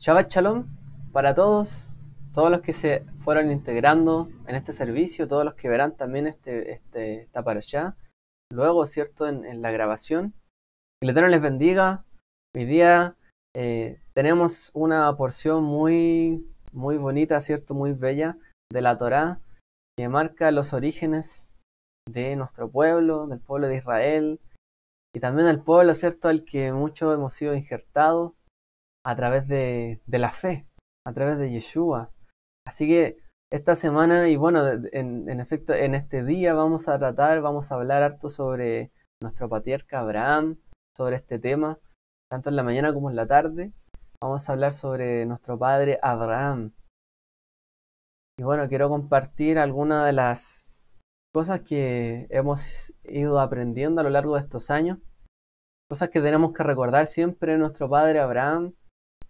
Shabbat Shalom para todos los que se fueron integrando en este servicio, todos los que verán también esta parashá, luego, ¿cierto?, en la grabación. Que el Eterno les bendiga. Hoy día tenemos una porción muy bonita, ¿cierto?, muy bella de la Torá, que marca los orígenes de nuestro pueblo, del pueblo de Israel, y también del pueblo, ¿cierto?, al que muchos hemos sido injertados a través de la fe, a través de Yeshua. Así que esta semana, y bueno, en efecto, en este día vamos a hablar harto sobre nuestro patriarca Abraham, sobre este tema, tanto en la mañana como en la tarde. Vamos a hablar sobre nuestro padre Abraham. Y bueno, quiero compartir algunas de las cosas que hemos ido aprendiendo a lo largo de estos años, cosas que tenemos que recordar siempre de nuestro padre Abraham,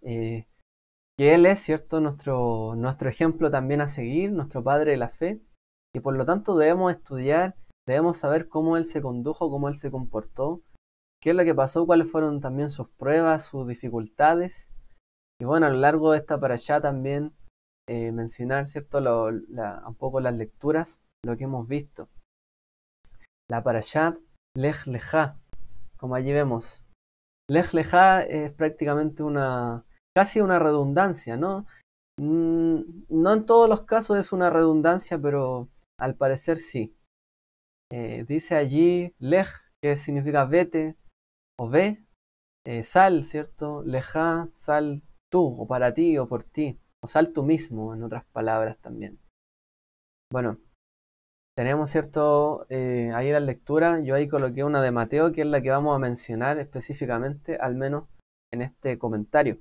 que él es, ¿cierto?, nuestro ejemplo también a seguir, nuestro padre de la fe, y por lo tanto debemos estudiar, debemos saber cómo él se condujo, cómo él se comportó, qué es lo que pasó, cuáles fueron también sus pruebas, sus dificultades. Y bueno, a lo largo de esta parashá también mencionar, ¿cierto?, un poco las lecturas, lo que hemos visto. La parashá Lech Lejá, como allí vemos. Lech Lejá es prácticamente casi una redundancia, ¿no? No en todos los casos es una redundancia, pero al parecer sí. Dice allí Lej, que significa vete o ve, sal, ¿cierto? Lejá, sal tú, o para ti, o por ti, o sal tú mismo, en otras palabras también. Bueno, tenemos, ¿cierto? Ahí la lectura, yo ahí coloqué una de Mateo, que es la que vamos a mencionar específicamente, al menos en este comentario.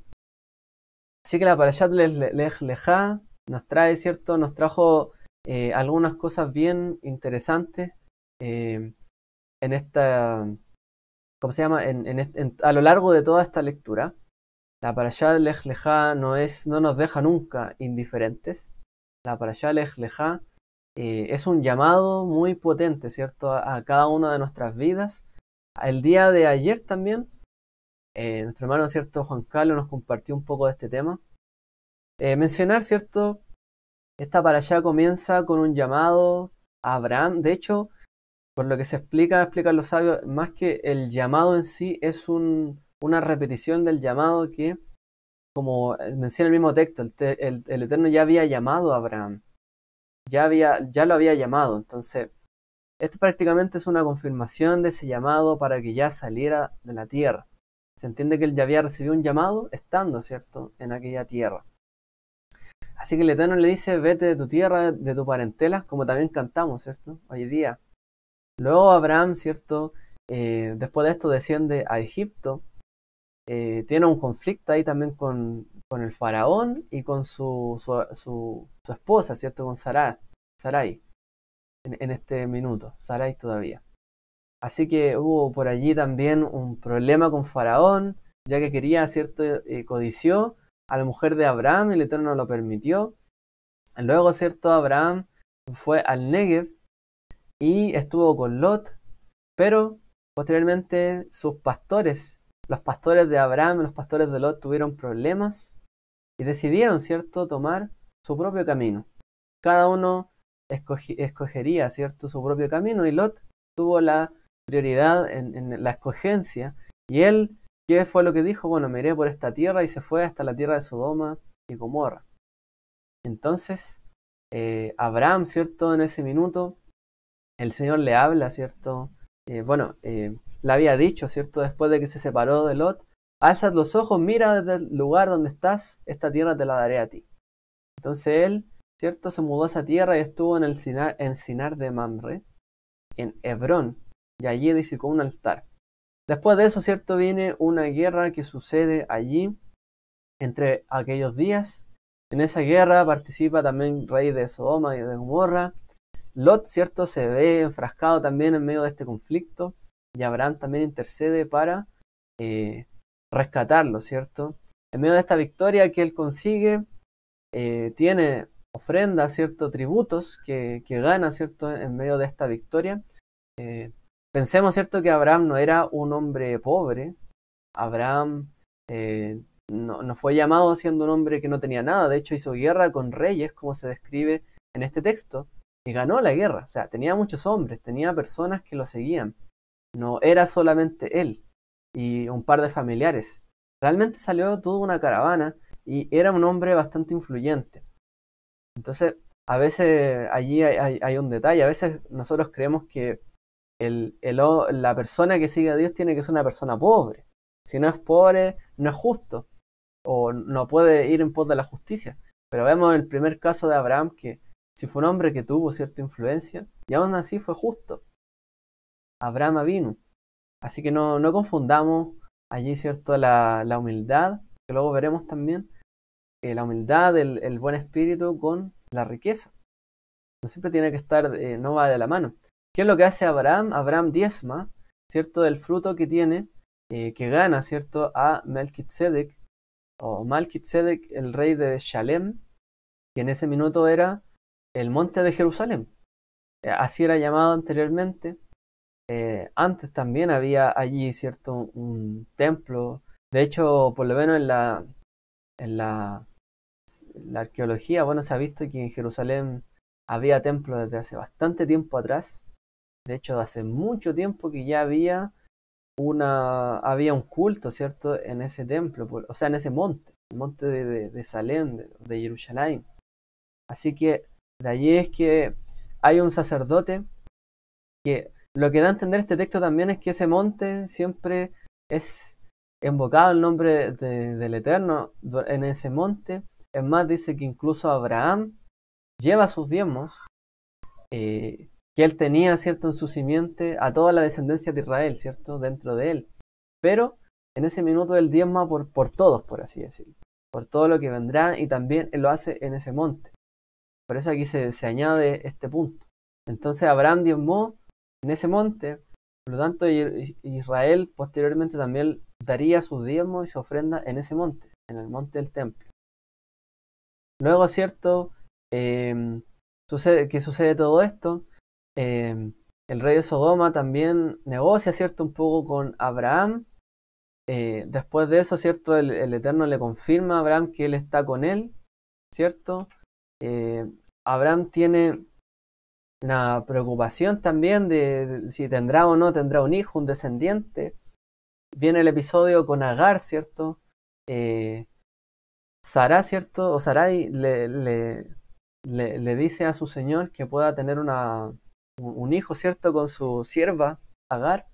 Así que la Parashat Lech Lejá nos trae, ¿cierto? Nos trajo algunas cosas bien interesantes en esta, ¿cómo se llama? A lo largo de toda esta lectura. La Parashat Lech Lejá no nos deja nunca indiferentes. La Parashat Lech Lejá es un llamado muy potente, ¿cierto? A cada una de nuestras vidas. El día de ayer también, nuestro hermano, ¿cierto?, Juan Carlos nos compartió un poco de este tema. Mencionar, ¿cierto? Esta parashá comienza con un llamado a Abraham. De hecho, por lo que explican los sabios, más que el llamado en sí, es una repetición del llamado que, como menciona el mismo texto, el Eterno ya había llamado a Abraham. Ya lo había llamado. Entonces, esto prácticamente es una confirmación de ese llamado para que ya saliera de la tierra. Se entiende que él ya había recibido un llamado estando, ¿cierto?, en aquella tierra. Así que el Eterno le dice, vete de tu tierra, de tu parentela, como también cantamos, ¿cierto?, hoy día. Luego Abraham, ¿cierto?, después de esto desciende a Egipto, tiene un conflicto ahí también con el faraón y con su esposa, ¿cierto?, con Sarai, en este minuto, Sarai todavía. Así que hubo por allí también un problema con faraón, ya que quería, ¿cierto?, codició a la mujer de Abraham y el Eterno no lo permitió. Luego, ¿cierto?, Abraham fue al Negev y estuvo con Lot, pero posteriormente sus pastores, los pastores de Abraham y los pastores de Lot, tuvieron problemas y decidieron, ¿cierto?, tomar su propio camino. Cada uno escogería, ¿cierto?, su propio camino, y Lot tuvo la prioridad en la escogencia, y él, ¿qué fue lo que dijo? Bueno, me iré por esta tierra, y se fue hasta la tierra de Sodoma y Gomorra. Entonces, Abraham, ¿cierto?, en ese minuto, el Señor le habla, ¿cierto? Le había dicho, ¿cierto?, después de que se separó de Lot, alzad los ojos, mira desde el lugar donde estás, esta tierra te la daré a ti. Entonces él, ¿cierto?, se mudó a esa tierra y estuvo en Sinar de Mamre, en Hebrón, y allí edificó un altar. Después de eso, ¿cierto?, viene una guerra que sucede allí entre aquellos días. En esa guerra participa también rey de Sodoma y de Gomorra. Lot, ¿cierto?, se ve enfrascado también en medio de este conflicto, y Abraham también intercede para rescatarlo, ¿cierto? En medio de esta victoria que él consigue, tiene ofrendas, ¿cierto?, tributos que gana, ¿cierto?, en medio de esta victoria. Pensemos, ¿cierto?, que Abraham no era un hombre pobre. Abraham no fue llamado siendo un hombre que no tenía nada, de hecho hizo guerra con reyes, como se describe en este texto, y ganó la guerra, o sea, tenía muchos hombres, tenía personas que lo seguían, no era solamente él y un par de familiares, realmente salió toda una caravana y era un hombre bastante influyente. Entonces, a veces allí hay un detalle, a veces nosotros creemos que la persona que sigue a Dios tiene que ser una persona pobre. Si no es pobre, no es justo o no puede ir en pos de la justicia. Pero vemos el primer caso de Abraham que si fue un hombre que tuvo cierta influencia y aún así fue justo. Abraham vino. Así que no confundamos allí, ¿cierto? La humildad, que luego veremos también, la humildad, el buen espíritu con la riqueza. No siempre tiene que estar, no va de la mano. ¿Qué es lo que hace Abraham? Abraham diezma, ¿cierto? Del fruto que tiene, que gana, ¿cierto? A Melquisedec, o Malquisedec, el rey de Shalem, que en ese minuto era el monte de Jerusalén. Así era llamado anteriormente. Antes también había allí, ¿cierto? Un templo. De hecho, por lo menos en la arqueología, bueno, se ha visto que en Jerusalén había templos desde hace bastante tiempo atrás. De hecho, hace mucho tiempo que ya había un culto, ¿cierto? En ese templo, o sea, en ese monte, el monte de Salem, de Jerusalén. Así que de allí es que hay un sacerdote que lo que da a entender este texto también es que ese monte siempre es invocado el nombre del Eterno en ese monte. Es más, dice que incluso Abraham lleva sus diezmos que él tenía, ¿cierto?, en su simiente a toda la descendencia de Israel, ¿cierto?, dentro de él. Pero en ese minuto él diezma por todos, por así decirlo, por todo lo que vendrá, y también él lo hace en ese monte. Por eso aquí se añade este punto. Entonces Abraham diezmó en ese monte, por lo tanto Israel posteriormente también daría sus diezmos y su ofrenda en ese monte, en el monte del templo. Luego, ¿cierto?, sucede todo esto. El rey de Sodoma también negocia, ¿cierto?, un poco con Abraham. Después de eso, ¿cierto?, el Eterno le confirma a Abraham que él está con él, ¿cierto? Abraham tiene una preocupación también de si tendrá o no tendrá un hijo, un descendiente. Viene el episodio con Agar, ¿cierto? Sarai, ¿cierto? O Sarai le dice a su señor que pueda tener un hijo, ¿cierto?, con su sierva Agar,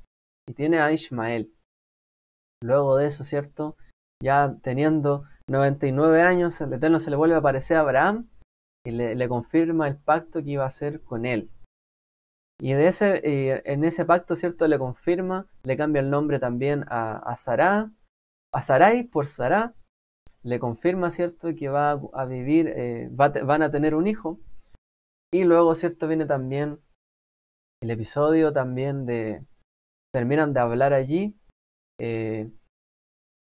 y tiene a Ismael. Luego de eso, ¿cierto?, ya teniendo 99 años, el Eterno se le vuelve a aparecer a Abraham y le confirma el pacto que iba a hacer con él. Y en ese pacto, ¿cierto?, le confirma, le cambia el nombre también a Sarai por Sará, le confirma, ¿cierto?, que va a vivir, van a tener un hijo. Y luego, ¿cierto?, viene también el episodio también terminan de hablar allí,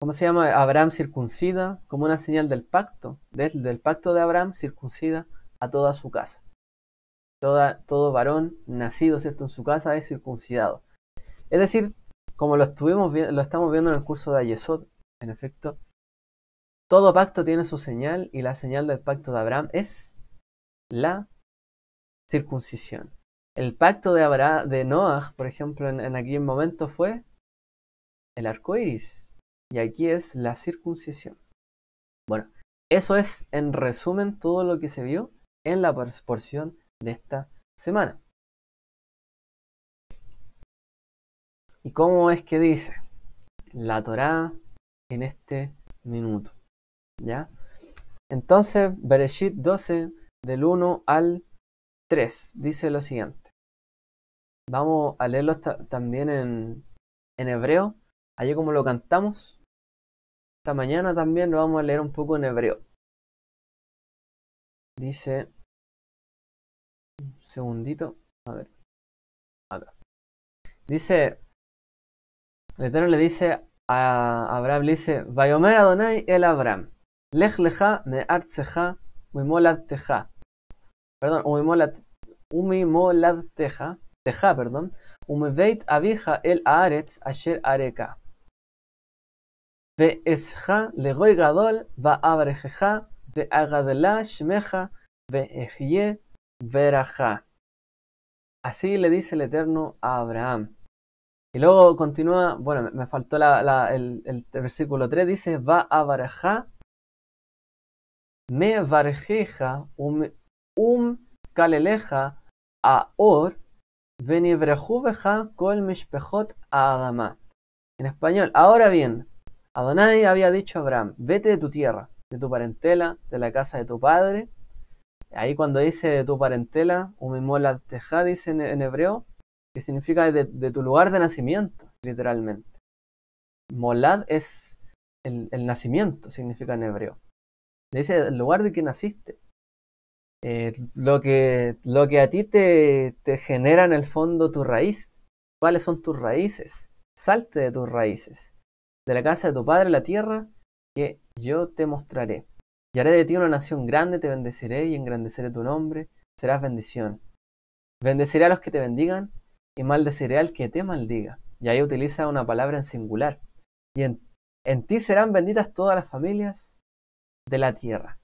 ¿cómo se llama? Abraham circuncida como una señal del pacto, del pacto de Abraham circuncida a toda su casa. Todo varón nacido, ¿cierto?, en su casa es circuncidado. Es decir, como lo estamos viendo en el curso de Ayesod, en efecto, todo pacto tiene su señal y la señal del pacto de Abraham es la circuncisión. El pacto de Noah, por ejemplo, en aquel momento fue el arco iris, y aquí es la circuncisión. Bueno, eso es en resumen todo lo que se vio en la porción de esta semana. ¿Y cómo es que dice la Torá en este minuto? ¿Ya? Entonces, Bereshit 12, del 1 al 3, dice lo siguiente. Vamos a leerlo también en hebreo, allí como lo cantamos. Esta mañana también lo vamos a leer un poco en hebreo. Dice, un segundito, a ver, acá. Dice, el Eterno le dice a Abraham, le dice, Vayomer Adonai el Abraham, Lech lecha me'artzecha u'mimoladtecha. Perdón, u'mimoladtecha, u'meveit avija el haaretz asher areka. Ve'esja legoy gadol va'abrejeja ve'agadela shmeja ve'ejye verajá. Así le dice el Eterno a Abraham. Y luego continúa, bueno, me faltó el versículo 3, dice, va a barajá, me varjeja, kaleleja, a or, venibrejuveja, kol mishpejot a adamá. En español, ahora bien, Adonai había dicho a Abraham, vete de tu tierra, de tu parentela, de la casa de tu padre. Ahí cuando dice de tu parentela, umimola teja, dice en hebreo, que significa de tu lugar de nacimiento, literalmente. Molad es el nacimiento, significa en hebreo. Le dice el lugar de que naciste. Lo que a ti te genera en el fondo tu raíz. ¿Cuáles son tus raíces? Salte de tus raíces. De la casa de tu padre, la tierra, que yo te mostraré. Y haré de ti una nación grande, te bendeciré y engrandeceré tu nombre. Serás bendición. Bendeciré a los que te bendigan y maldeciré al que te maldiga. Y ahí utiliza una palabra en singular. Y en ti serán benditas todas las familias de la tierra.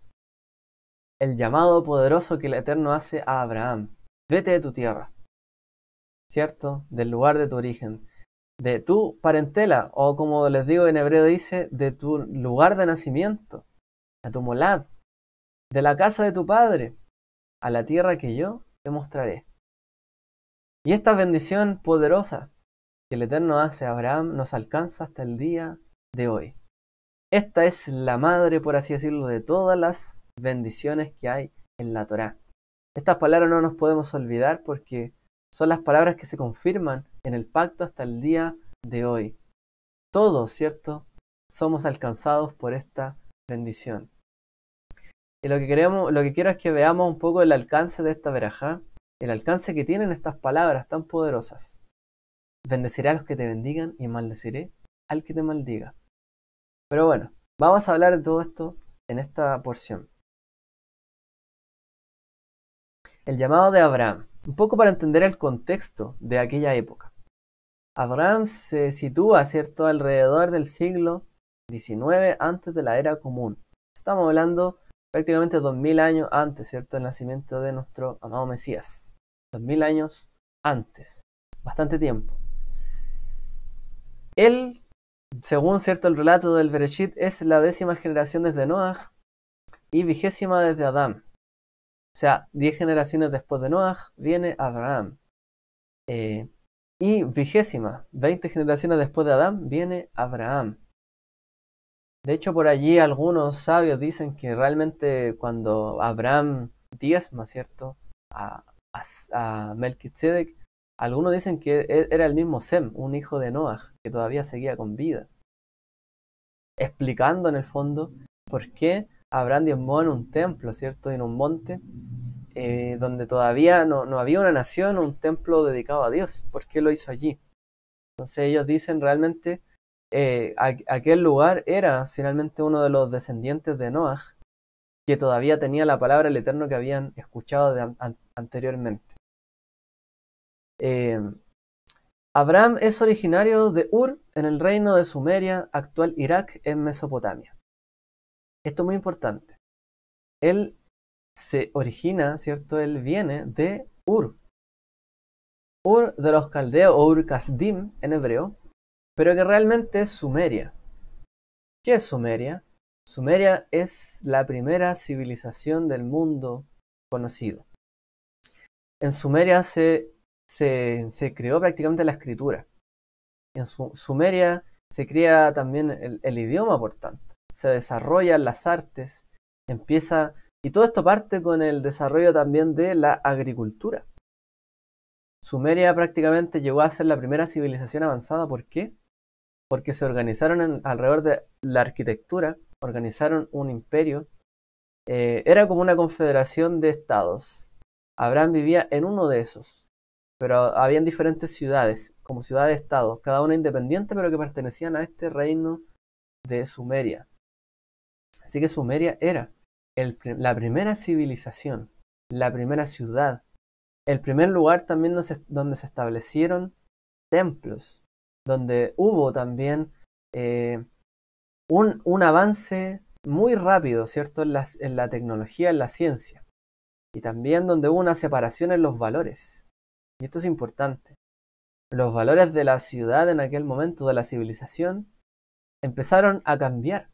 El llamado poderoso que el Eterno hace a Abraham. Vete de tu tierra, ¿cierto? Del lugar de tu origen. De tu parentela, o como les digo en hebreo dice, de tu lugar de nacimiento. A tu molad. De la casa de tu padre. A la tierra que yo te mostraré. Y esta bendición poderosa que el Eterno hace a Abraham nos alcanza hasta el día de hoy. Esta es la madre, por así decirlo, de todas las bendiciones que hay en la Torá. Estas palabras no nos podemos olvidar porque son las palabras que se confirman en el pacto hasta el día de hoy. Todos, ¿cierto? Somos alcanzados por esta bendición. Y lo que quiero es que veamos un poco el alcance de esta verajá, el alcance que tienen estas palabras tan poderosas. Bendeciré a los que te bendigan y maldeciré al que te maldiga. Pero bueno, vamos a hablar de todo esto en esta porción. El llamado de Abraham, un poco para entender el contexto de aquella época. Abraham se sitúa, ¿cierto?, alrededor del siglo XIX antes de la era común. Estamos hablando prácticamente 2000 años antes, ¿cierto?, del nacimiento de nuestro amado Mesías. 2000 años antes. Bastante tiempo. Él, según cierto el relato del Bereshit, es la 10ª generación desde Noaj y 20ª desde Adán. O sea, 10 generaciones después de Noaj viene Abraham. Y 20ª, 20 generaciones después de Adán, viene Abraham. De hecho, por allí algunos sabios dicen que realmente cuando Abraham diezma, ¿cierto?, a Melquisedec, algunos dicen que era el mismo Sem, un hijo de Noaj, que todavía seguía con vida. Explicando en el fondo por qué Abraham diezmó en un templo, ¿cierto?, en un monte, donde todavía no había una nación, un templo dedicado a Dios. ¿Por qué lo hizo allí? Entonces ellos dicen realmente aquel lugar era finalmente uno de los descendientes de Noaj, que todavía tenía la palabra del Eterno que habían escuchado anteriormente. Abraham es originario de Ur, en el reino de Sumeria, actual Irak, en Mesopotamia. Esto es muy importante. Él se origina, ¿cierto? Él viene de Ur. Ur de los caldeos, o Ur Kasdim en hebreo, pero que realmente es Sumeria. ¿Qué es Sumeria? Sumeria es la primera civilización del mundo conocido. En Sumeria se creó prácticamente la escritura. En Sumeria se crea también el idioma, por tanto. Se desarrollan las artes, y todo esto parte con el desarrollo también de la agricultura. Sumeria prácticamente llegó a ser la primera civilización avanzada. ¿Por qué? Porque se organizaron alrededor de la arquitectura, organizaron un imperio. Era como una confederación de estados. Abraham vivía en uno de esos, pero habían diferentes ciudades, como ciudades-estados, cada una independiente, pero que pertenecían a este reino de Sumeria. Así que Sumeria era la primera civilización, la primera ciudad, el primer lugar también donde se establecieron templos, donde hubo también un avance muy rápido, ¿cierto? En la tecnología, en la ciencia. Y también donde hubo una separación en los valores. Y esto es importante. Los valores de la ciudad en aquel momento, de la civilización, empezaron a cambiar.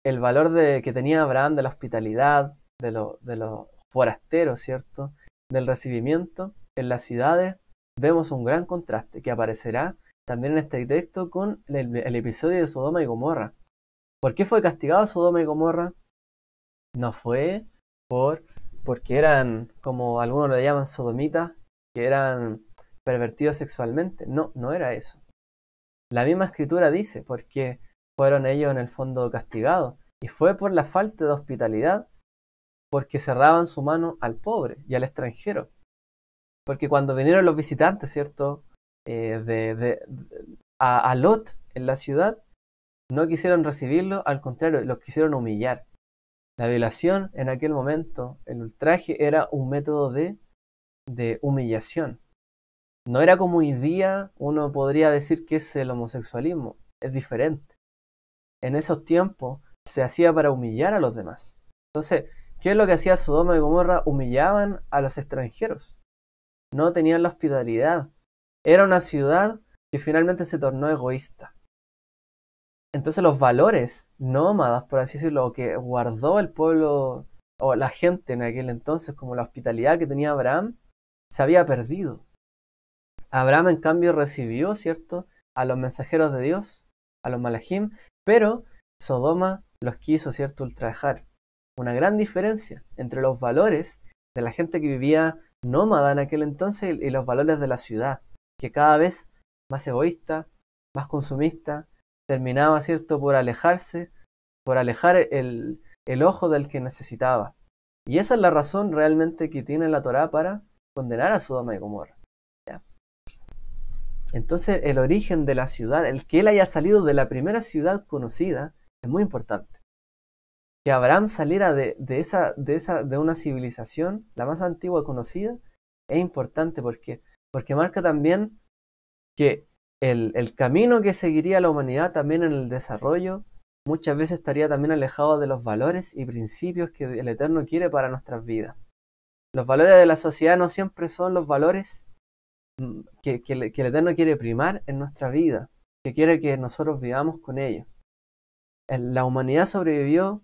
El valor que tenía Abraham de la hospitalidad, de los forasteros, ¿cierto? Del recibimiento, en las ciudades vemos un gran contraste que aparecerá también en este texto con el episodio de Sodoma y Gomorra. ¿Por qué fue castigado Sodoma y Gomorra? No fue porque eran, como algunos le llaman, sodomitas, que eran pervertidos sexualmente. No, no era eso. La misma escritura dice porque fueron ellos en el fondo castigados. Y fue por la falta de hospitalidad, porque cerraban su mano al pobre y al extranjero. Porque cuando vinieron los visitantes, ¿cierto? A Lot en la ciudad, no quisieron recibirlo, al contrario, los quisieron humillar. La violación en aquel momento, el ultraje, era un método de humillación. No era como hoy día uno podría decir que es el homosexualismo, es diferente. En esos tiempos se hacía para humillar a los demás. Entonces, ¿qué es lo que hacía Sodoma y Gomorra? Humillaban a los extranjeros. No tenían la hospitalidad. Era una ciudad que finalmente se tornó egoísta. Entonces los valores nómadas, por así decirlo, que guardó el pueblo o la gente en aquel entonces, como la hospitalidad que tenía Abraham, se había perdido. Abraham, en cambio, recibió, ¿cierto?, a los mensajeros de Dios, a los malajim, pero Sodoma los quiso, ¿cierto?, ultrajar. Una gran diferencia entre los valores de la gente que vivía nómada en aquel entonces y los valores de la ciudad, que cada vez más egoísta, más consumista, terminaba, ¿cierto?, por alejarse, por alejar el ojo del que necesitaba. Y esa es la razón realmente que tiene la Torá para condenar a Sodoma y Gomorra. ¿Ya? Entonces el origen de la ciudad, el que él haya salido de la primera ciudad conocida, es muy importante. Que Abraham saliera de una civilización, la más antigua conocida, es importante porque marca también que el camino que seguiría la humanidad también en el desarrollo muchas veces estaría también alejado de los valores y principios que el Eterno quiere para nuestras vidas. Los valores de la sociedad no siempre son los valores que el Eterno quiere primar en nuestra vida, que quiere que nosotros vivamos con ellos. La humanidad sobrevivió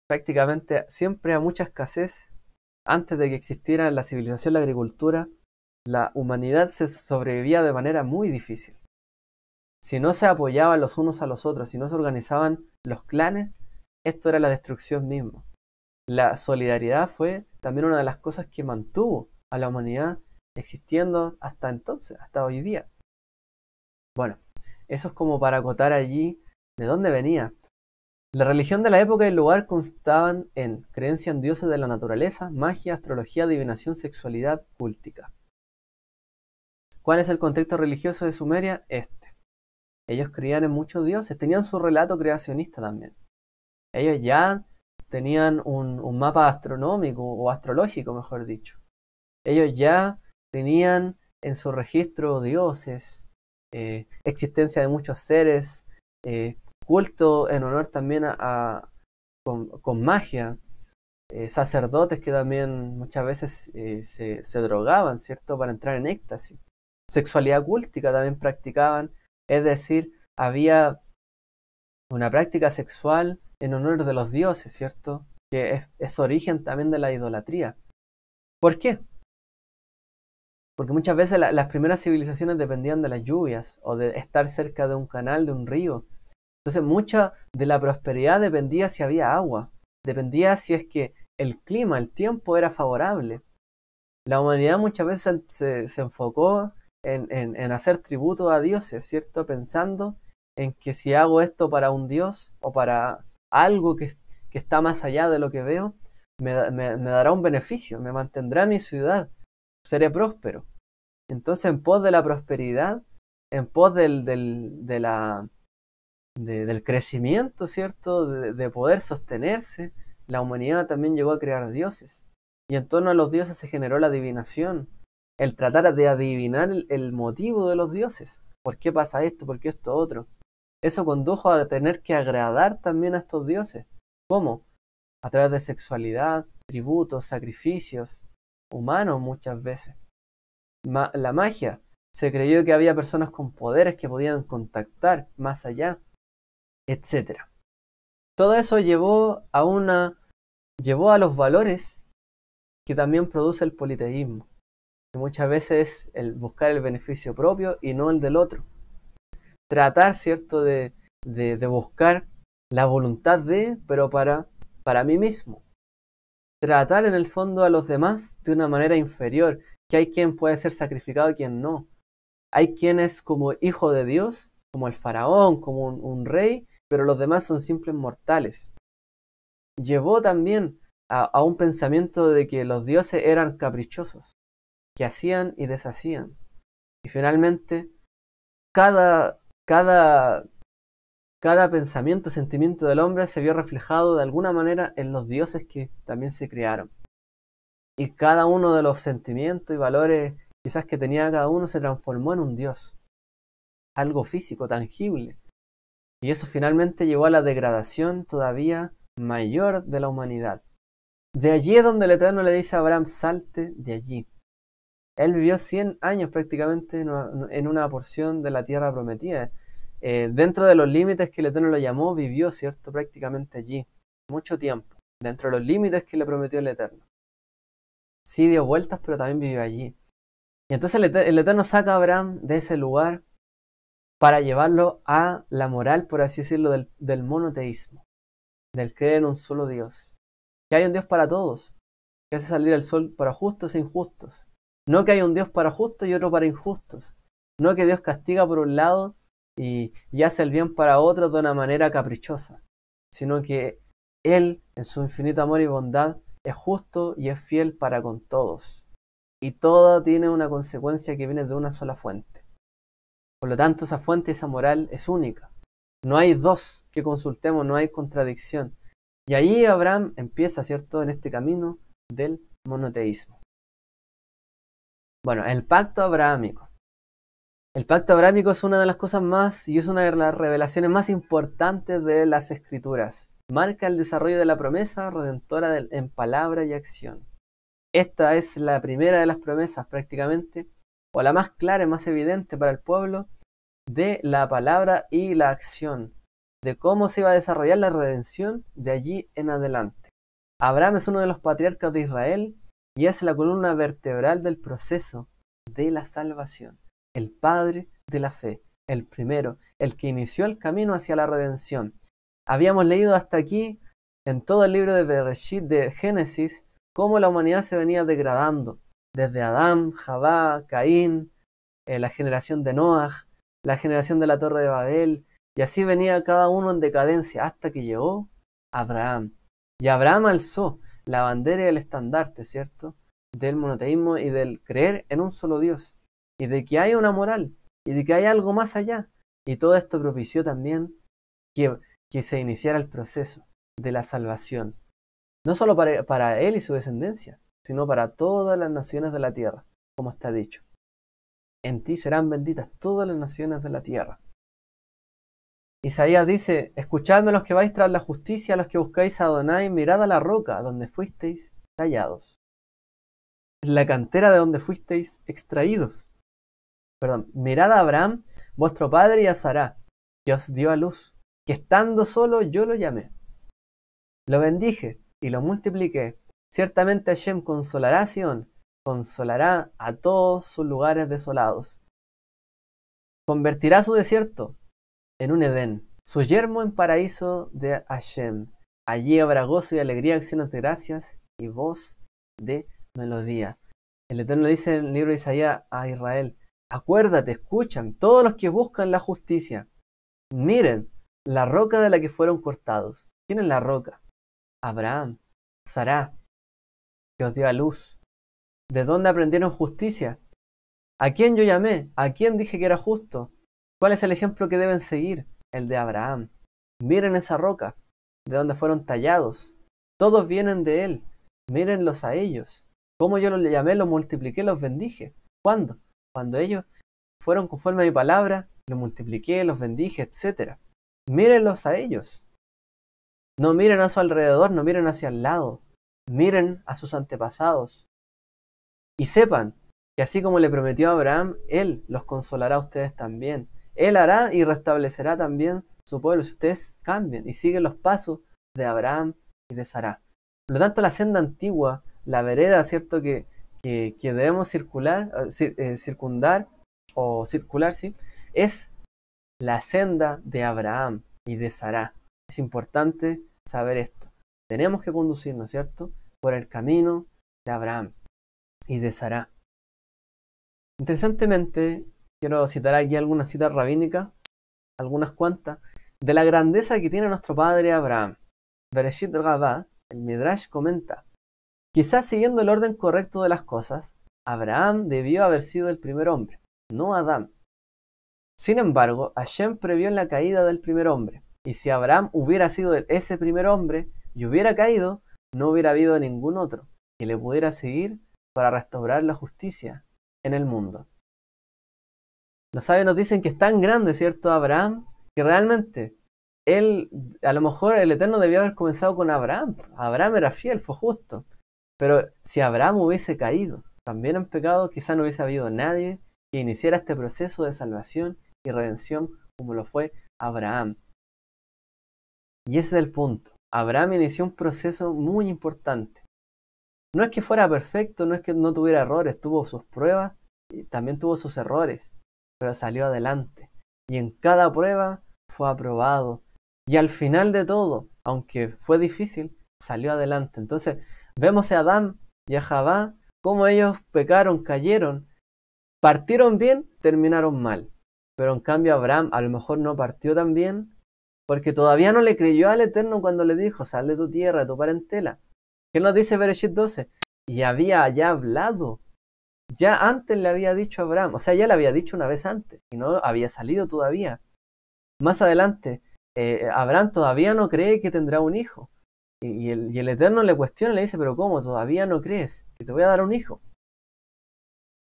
prácticamente siempre a mucha escasez. Antes de que existiera la civilización y la agricultura, la humanidad se sobrevivía de manera muy difícil. Si no se apoyaban los unos a los otros, si no se organizaban los clanes, esto era la destrucción misma. La solidaridad fue también una de las cosas que mantuvo a la humanidad existiendo hasta entonces, hasta hoy día. Bueno, eso es como para acotar allí de dónde venía. La religión de la época y el lugar constaban en creencia en dioses de la naturaleza, magia, astrología, adivinación, sexualidad, cúltica. ¿Cuál es el contexto religioso de Sumeria? Ellos creían en muchos dioses, tenían su relato creacionista también. Ellos ya tenían un mapa astronómico o astrológico, mejor dicho. Ellos ya tenían en su registro dioses, existencia de muchos seres, culto en honor también con magia, sacerdotes que también muchas veces se drogaban, ¿cierto?, para entrar en éxtasis. Sexualidad cúltica también practicaban, es decir, había una práctica sexual en honor de los dioses, ¿cierto?, que es origen también de la idolatría. ¿Por qué? Porque muchas veces las primeras civilizaciones dependían de las lluvias o de estar cerca de un canal, de un río. Entonces mucha de la prosperidad dependía si había agua, dependía si es que el clima, el tiempo era favorable. La humanidad muchas veces se enfocó en hacer tributo a dioses, ¿cierto? Pensando en que si hago esto para un dios o para algo que está más allá de lo que veo, me dará un beneficio, me mantendrá mi ciudad, seré próspero. Entonces, en pos de la prosperidad, en pos del crecimiento, ¿cierto?, de poder sostenerse, la humanidad también llegó a crear dioses. Y en torno a los dioses se generó la adivinación, el tratar de adivinar el motivo de los dioses. ¿Por qué pasa esto? ¿Por qué esto otro? eso condujo a tener que agradar también a estos dioses. ¿Cómo? A través de sexualidad, tributos, sacrificios, humanos muchas veces. La magia. Se creyó que había personas con poderes que podían contactar más allá, etcétera. Todo eso llevó a los valores que también produce el politeísmo, que muchas veces es el buscar el beneficio propio y no el del otro. Tratar, ¿cierto?, de buscar la voluntad pero para mí mismo. Tratar en el fondo a los demás de una manera inferior, que hay quien puede ser sacrificado y quien no. Hay quienes como hijo de Dios, como el faraón, como un rey, pero los demás son simples mortales. Llevó también a un pensamiento de que los dioses eran caprichosos, que hacían y deshacían. Y finalmente, cada pensamiento, sentimiento del hombre se vio reflejado de alguna manera en los dioses que también se crearon. Y cada uno de los sentimientos y valores quizás que tenía cada uno se transformó en un dios. Algo físico, tangible. Y eso finalmente llevó a la degradación todavía mayor de la humanidad. De allí es donde el Eterno le dice a Abraham, salte de allí. Él vivió 100 años prácticamente en una porción de la tierra prometida. Dentro de los límites que el Eterno lo llamó, vivió, ¿cierto?, prácticamente allí. Mucho tiempo. Dentro de los límites que le prometió el Eterno. Sí dio vueltas, pero también vivió allí. Y entonces el Eterno saca a Abraham de ese lugar para llevarlo a la moral, por así decirlo, del monoteísmo. Del creer en un solo Dios. Que hay un Dios para todos. Que hace salir el sol para justos e injustos. No que hay un Dios para justos y otro para injustos. No que Dios castiga por un lado y hace el bien para otro de una manera caprichosa. Sino que Él, en su infinito amor y bondad, es justo y es fiel para con todos. Y todo tiene una consecuencia que viene de una sola fuente. Por lo tanto, esa fuente, esa moral es única. No hay dos que consultemos, no hay contradicción. Y ahí Abraham empieza, ¿cierto?, en este camino del monoteísmo. Bueno, el pacto abrahámico. El pacto abrahámico es una de las cosas más y es una de las revelaciones más importantes de las Escrituras. Marca el desarrollo de la promesa redentora en palabra y acción. Esta es la primera de las promesas prácticamente, o la más clara y más evidente para el pueblo, de la palabra y la acción, de cómo se iba a desarrollar la redención de allí en adelante. Abraham es uno de los patriarcas de Israel y es la columna vertebral del proceso de la salvación, el padre de la fe, el primero, el que inició el camino hacia la redención. Habíamos leído hasta aquí, en todo el libro de Bereshit, de Génesis, cómo la humanidad se venía degradando, desde Adán, Javá, Caín, la generación de Noaj, la generación de la Torre de Babel, y así venía cada uno en decadencia hasta que llegó Abraham. Y Abraham alzó la bandera y el estandarte, ¿cierto?, del monoteísmo y del creer en un solo Dios, y de que hay una moral, y de que hay algo más allá. Y todo esto propició también que se iniciara el proceso de la salvación, no solo para él y su descendencia, sino para todas las naciones de la tierra, como está dicho. En ti serán benditas todas las naciones de la tierra. Isaías dice, escuchadme los que vais tras la justicia, los que buscáis a Adonai, mirad a la roca donde fuisteis tallados, la cantera de donde fuisteis extraídos. Mirad a Abraham, vuestro padre, y a Sará, que os dio a luz, que estando solo yo lo llamé. Lo bendije y lo multipliqué. Ciertamente Hashem consolará a Sion, consolará a todos sus lugares desolados. Convertirá su desierto en un Edén, su yermo en paraíso de Hashem. Allí habrá gozo y alegría, acciones de gracias y voz de melodía. El Eterno dice en el libro de Isaías a Israel, acuérdate, escuchan, todos los que buscan la justicia. Miren, la roca de la que fueron cortados. ¿Quién es la roca? Abraham, Sará, que os dio a luz. ¿De dónde aprendieron justicia? ¿A quién yo llamé? ¿A quién dije que era justo? ¿Cuál es el ejemplo que deben seguir? El de Abraham. Miren esa roca, de donde fueron tallados. Todos vienen de él. Mírenlos a ellos. Como yo los llamé, los multipliqué, los bendije. ¿Cuándo? Cuando ellos fueron conforme a mi palabra, los multipliqué, los bendije, etc. mírenlos a ellos. No miren a su alrededor, no miren hacia el lado. Miren a sus antepasados. Y sepan que así como le prometió a Abraham, Él los consolará a ustedes también. Él hará y restablecerá también su pueblo si ustedes cambian y siguen los pasos de Abraham y de Sará. Por lo tanto, la senda antigua, la vereda, ¿cierto? Que debemos circundar o circular, ¿sí? Es la senda de Abraham y de Sará. Es importante saber esto. Tenemos que conducirnos, ¿cierto? Por el camino de Abraham y de Sará. Interesantemente, quiero citar aquí algunas citas rabínicas, algunas cuantas, de la grandeza que tiene nuestro padre Abraham. Bereshit Rabbah, el Midrash comenta: quizás siguiendo el orden correcto de las cosas, Abraham debió haber sido el primer hombre, no Adán. Sin embargo, Hashem previó la caída del primer hombre, y si Abraham hubiera sido ese primer hombre y hubiera caído, no hubiera habido ningún otro que le pudiera seguir para restaurar la justicia en el mundo. Los sabios nos dicen que es tan grande, ¿cierto?, Abraham, que realmente él, a lo mejor el Eterno debió haber comenzado con Abraham. Abraham era fiel, fue justo. Pero si Abraham hubiese caído también en pecado, quizá no hubiese habido nadie que iniciara este proceso de salvación y redención como lo fue Abraham. Y ese es el punto. Abraham inició un proceso muy importante. No es que fuera perfecto, no es que no tuviera errores, tuvo sus pruebas y también tuvo sus errores, pero salió adelante. Y en cada prueba fue aprobado. Y al final de todo, aunque fue difícil, salió adelante. Entonces, vemos a Adán y a Javá, cómo ellos pecaron, cayeron, partieron bien, terminaron mal. Pero en cambio Abraham a lo mejor no partió tan bien, porque todavía no le creyó al Eterno cuando le dijo: sal de tu tierra, de tu parentela. ¿Qué nos dice Bereshit 12? Y había ya hablado. Ya antes le había dicho a Abraham, o sea, ya le había dicho una vez antes, y no había salido todavía. Más adelante, Abraham todavía no cree que tendrá un hijo. Y el Eterno le cuestiona y le dice: pero ¿cómo? ¿Todavía no crees que te voy a dar un hijo?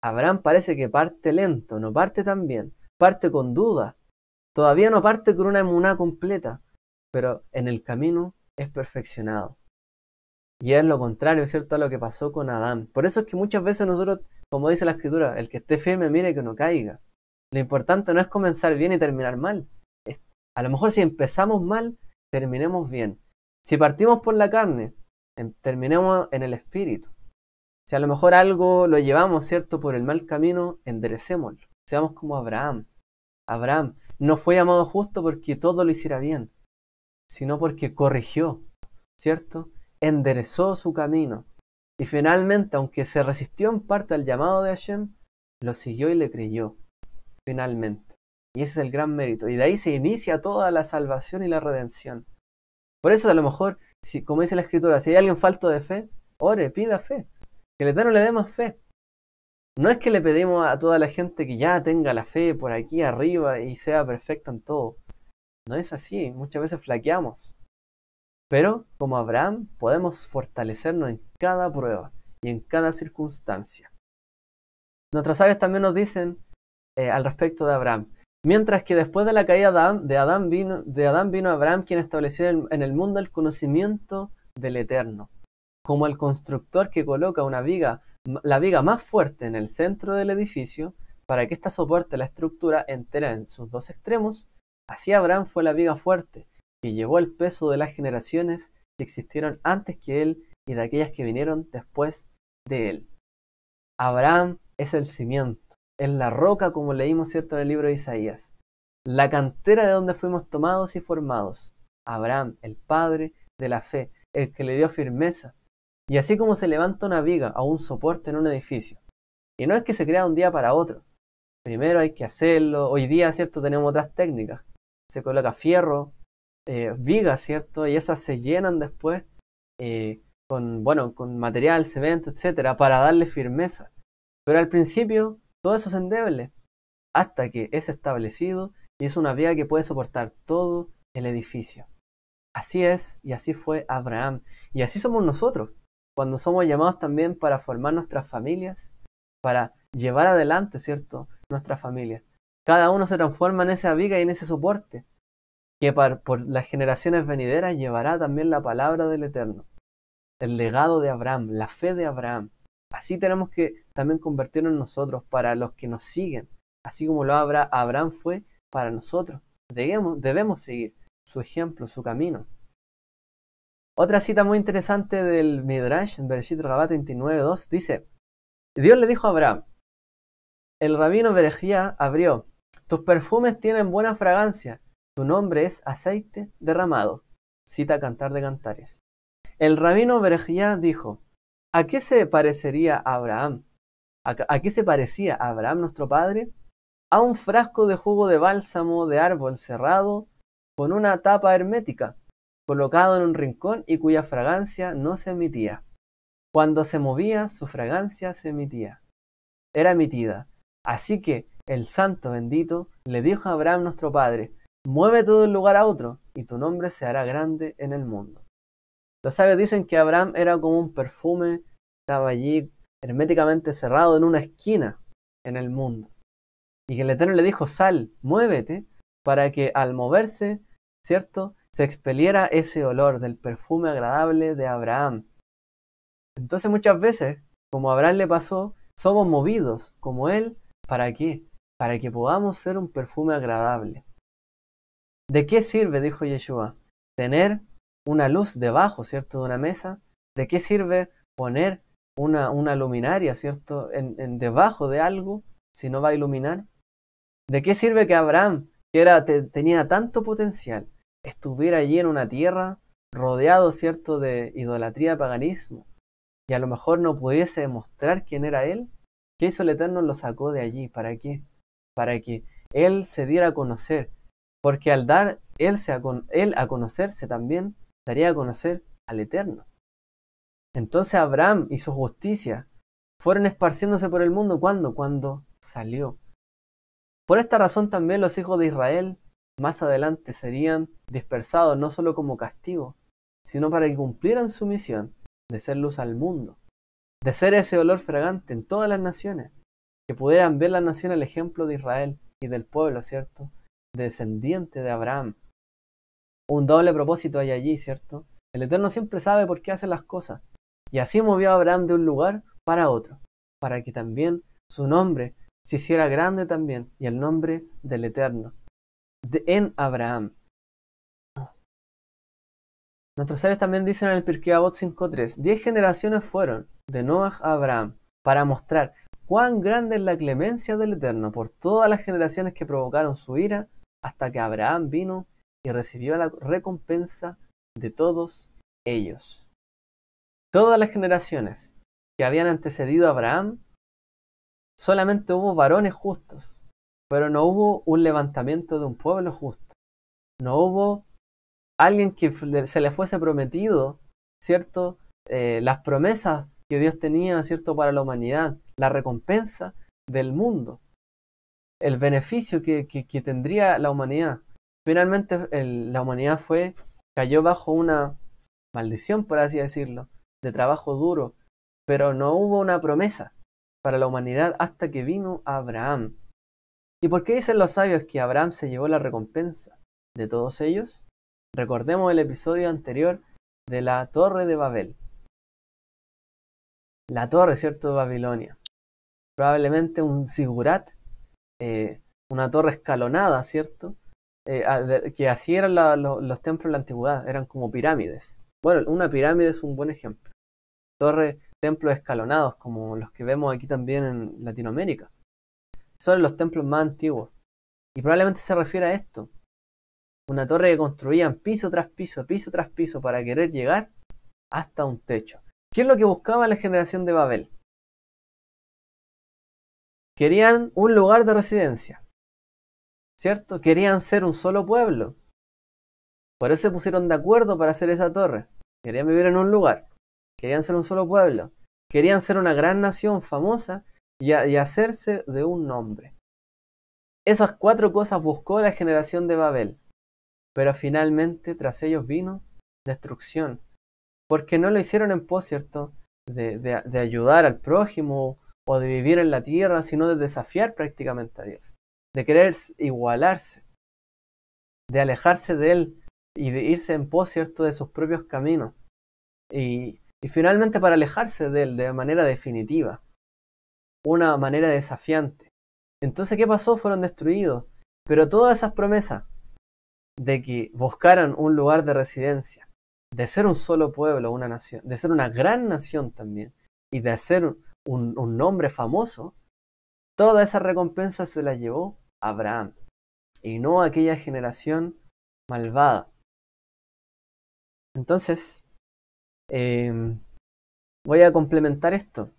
Abraham parece que parte lento, no parte tan bien, parte con duda. Todavía no parte con una emuná completa, pero en el camino es perfeccionado. Y es lo contrario, ¿cierto?, a lo que pasó con Adán. Por eso es que muchas veces nosotros, como dice la Escritura, el que esté firme mire que no caiga. Lo importante no es comenzar bien y terminar mal. A lo mejor si empezamos mal, terminemos bien. Si partimos por la carne, terminemos en el espíritu. Si a lo mejor algo lo llevamos, ¿cierto?, por el mal camino, enderecémoslo. Seamos como Abraham. Abraham no fue llamado justo porque todo lo hiciera bien, sino porque corrigió, ¿cierto? Enderezó su camino. Y finalmente, aunque se resistió en parte al llamado de Hashem, lo siguió y le creyó, finalmente. Y ese es el gran mérito. Y de ahí se inicia toda la salvación y la redención. Por eso a lo mejor, como dice la Escritura, si hay alguien falto de fe, ore, pida fe. Que el Eterno le dé más fe. No es que le pedimos a toda la gente que ya tenga la fe por aquí arriba y sea perfecta en todo. No es así, muchas veces flaqueamos. Pero, como Abraham, podemos fortalecernos en cada prueba y en cada circunstancia. Nuestros sabios también nos dicen al respecto de Abraham: mientras que después de la caída de Adán vino Abraham, quien estableció en el mundo el conocimiento del Eterno, como el constructor que coloca la viga más fuerte en el centro del edificio para que ésta soporte la estructura entera en sus dos extremos. Así Abraham fue la viga fuerte que llevó el peso de las generaciones que existieron antes que él y de aquellas que vinieron después de él. Abraham es el cimiento, es la roca, como leímos, ¿cierto?, en el libro de Isaías, la cantera de donde fuimos tomados y formados. Abraham, el padre de la fe, el que le dio firmeza. Y así como se levanta una viga a un soporte en un edificio, y no es que se crea de un día para otro, primero hay que hacerlo. Hoy día, ¿cierto?, tenemos otras técnicas. Se coloca fierro, vigas, ¿cierto?, y esas se llenan después con material, cemento, etcétera, para darle firmeza. Pero al principio todo eso es endeble, hasta que es establecido y es una viga que puede soportar todo el edificio. Así es, y así fue Abraham, y así somos nosotros, cuando somos llamados también para formar nuestras familias, para llevar adelante, ¿cierto?, nuestra familia. Cada uno se transforma en esa viga y en ese soporte, que por las generaciones venideras llevará también la palabra del Eterno, el legado de Abraham, la fe de Abraham. Así tenemos que también convertirnos nosotros para los que nos siguen, así como lo Abraham fue para nosotros. Debemos seguir su ejemplo, su camino. Otra cita muy interesante del Midrash, en Bereshit Rabbah 29:2, dice: Dios le dijo a Abraham, el rabino Berejía abrió, tus perfumes tienen buena fragancia, tu nombre es aceite derramado. Cita Cantar de Cantares. El rabino Berejía dijo, ¿a qué se parecería Abraham? ¿A qué se parecía Abraham nuestro padre? A un frasco de jugo de bálsamo de árbol cerrado con una tapa hermética, colocado en un rincón y cuya fragancia no se emitía. Cuando se movía, su fragancia se emitía. Era emitida. Así que el santo bendito le dijo a Abraham nuestro padre, muévete de un lugar a otro, y tu nombre se hará grande en el mundo. Los sabios dicen que Abraham era como un perfume, estaba allí herméticamente cerrado en una esquina en el mundo. Y que el Eterno le dijo, sal, muévete, para que al moverse, ¿cierto?, se expeliera ese olor del perfume agradable de Abraham. Entonces muchas veces, como a Abraham le pasó, somos movidos como él, ¿para qué? Para que podamos ser un perfume agradable. ¿De qué sirve, dijo Yeshua, tener una luz debajo, ¿cierto?, de una mesa? ¿De qué sirve poner una luminaria, ¿cierto?, debajo de algo, si no va a iluminar? ¿De qué sirve que Abraham, que tenía tanto potencial, estuviera allí en una tierra rodeado, ¿cierto?, de idolatría y paganismo, y a lo mejor no pudiese demostrar quién era él? ¿Qué hizo el Eterno? Lo sacó de allí. ¿Para qué? Para que él se diera a conocer. Porque al dar él a conocerse también, daría a conocer al Eterno. Entonces Abraham y su justicia fueron esparciéndose por el mundo. ¿Cuándo? Cuando salió. Por esta razón también los hijos de Israel más adelante serían dispersados, no solo como castigo, sino para que cumplieran su misión de ser luz al mundo, de ser ese olor fragante en todas las naciones, que pudieran ver las naciones el ejemplo de Israel y del pueblo, ¿cierto?, descendiente de Abraham. Un doble propósito hay allí, ¿cierto? El Eterno siempre sabe por qué hace las cosas, y así movió a Abraham de un lugar para otro, para que también su nombre se hiciera grande también, y el nombre del Eterno, en Abraham. Nuestros sabios también dicen en el Pirkei Avot 5.3, 10 generaciones fueron de Noach a Abraham, para mostrar cuán grande es la clemencia del Eterno por todas las generaciones que provocaron su ira, hasta que Abraham vino y recibió la recompensa de todos ellos. Todas las generaciones que habían antecedido a Abraham, solamente hubo varones justos, pero no hubo un levantamiento de un pueblo justo. No hubo alguien que se le fuese prometido, ¿cierto?, las promesas que Dios tenía, ¿cierto?, para la humanidad, la recompensa del mundo, el beneficio que tendría la humanidad. Finalmente la humanidad cayó bajo una maldición, por así decirlo, de trabajo duro, pero no hubo una promesa para la humanidad hasta que vino Abraham. ¿Y por qué dicen los sabios que Abraham se llevó la recompensa de todos ellos? Recordemos el episodio anterior de la Torre de Babel. La torre, ¿cierto?, de Babilonia. Probablemente un zigurat, una torre escalonada, ¿cierto? Que así eran los templos de la antigüedad, eran como pirámides. Bueno, una pirámide es un buen ejemplo. Templos escalonados, como los que vemos aquí también en Latinoamérica. Son los templos más antiguos. Y probablemente se refiere a esto. Una torre que construían piso tras piso, para querer llegar hasta un techo. ¿Qué es lo que buscaba la generación de Babel? Querían un lugar de residencia, ¿cierto? Querían ser un solo pueblo. Por eso se pusieron de acuerdo para hacer esa torre. Querían vivir en un lugar. Querían ser un solo pueblo. Querían ser una gran nación famosa y hacerse de un nombre. Esas 4 cosas buscó la generación de Babel. Pero finalmente tras ellos vino destrucción. Porque no lo hicieron en pos, ¿cierto?, de ayudar al prójimo o de vivir en la tierra, sino de desafiar prácticamente a Dios. De querer igualarse. de alejarse de él y de irse en pos, ¿cierto?, de sus propios caminos. Y finalmente para alejarse de él de manera definitiva, una manera desafiante. Entonces, ¿qué pasó? Fueron destruidos. Pero todas esas promesas de que buscaran un lugar de residencia, de ser un solo pueblo, una nación, de ser una gran nación también, y de hacer un nombre famoso, toda esa recompensa se la llevó Abraham, y no aquella generación malvada. Entonces, voy a complementar esto.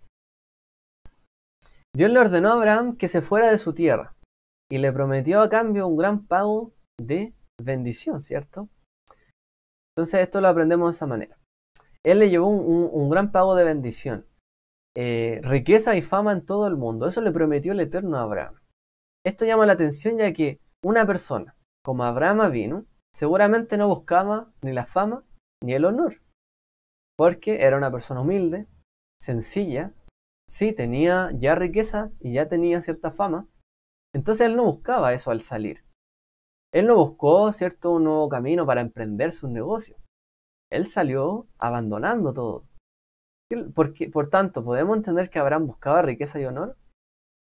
Dios le ordenó a Abraham que se fuera de su tierra, y le prometió a cambio un gran pago de bendición, ¿cierto? Entonces esto lo aprendemos de esa manera. Él le llevó un gran pago de bendición, riqueza y fama en todo el mundo. Eso le prometió el Eterno a Abraham. Esto llama la atención ya que una persona como Abraham vino, seguramente no buscaba ni la fama ni el honor, porque era una persona humilde, sencilla, sí tenía ya riqueza y ya tenía cierta fama, entonces él no buscaba eso al salir. Él no buscó, ¿cierto?, un nuevo camino para emprender sus negocios. Él salió abandonando todo. Porque, por tanto, ¿podemos entender que Abraham buscaba riqueza y honor?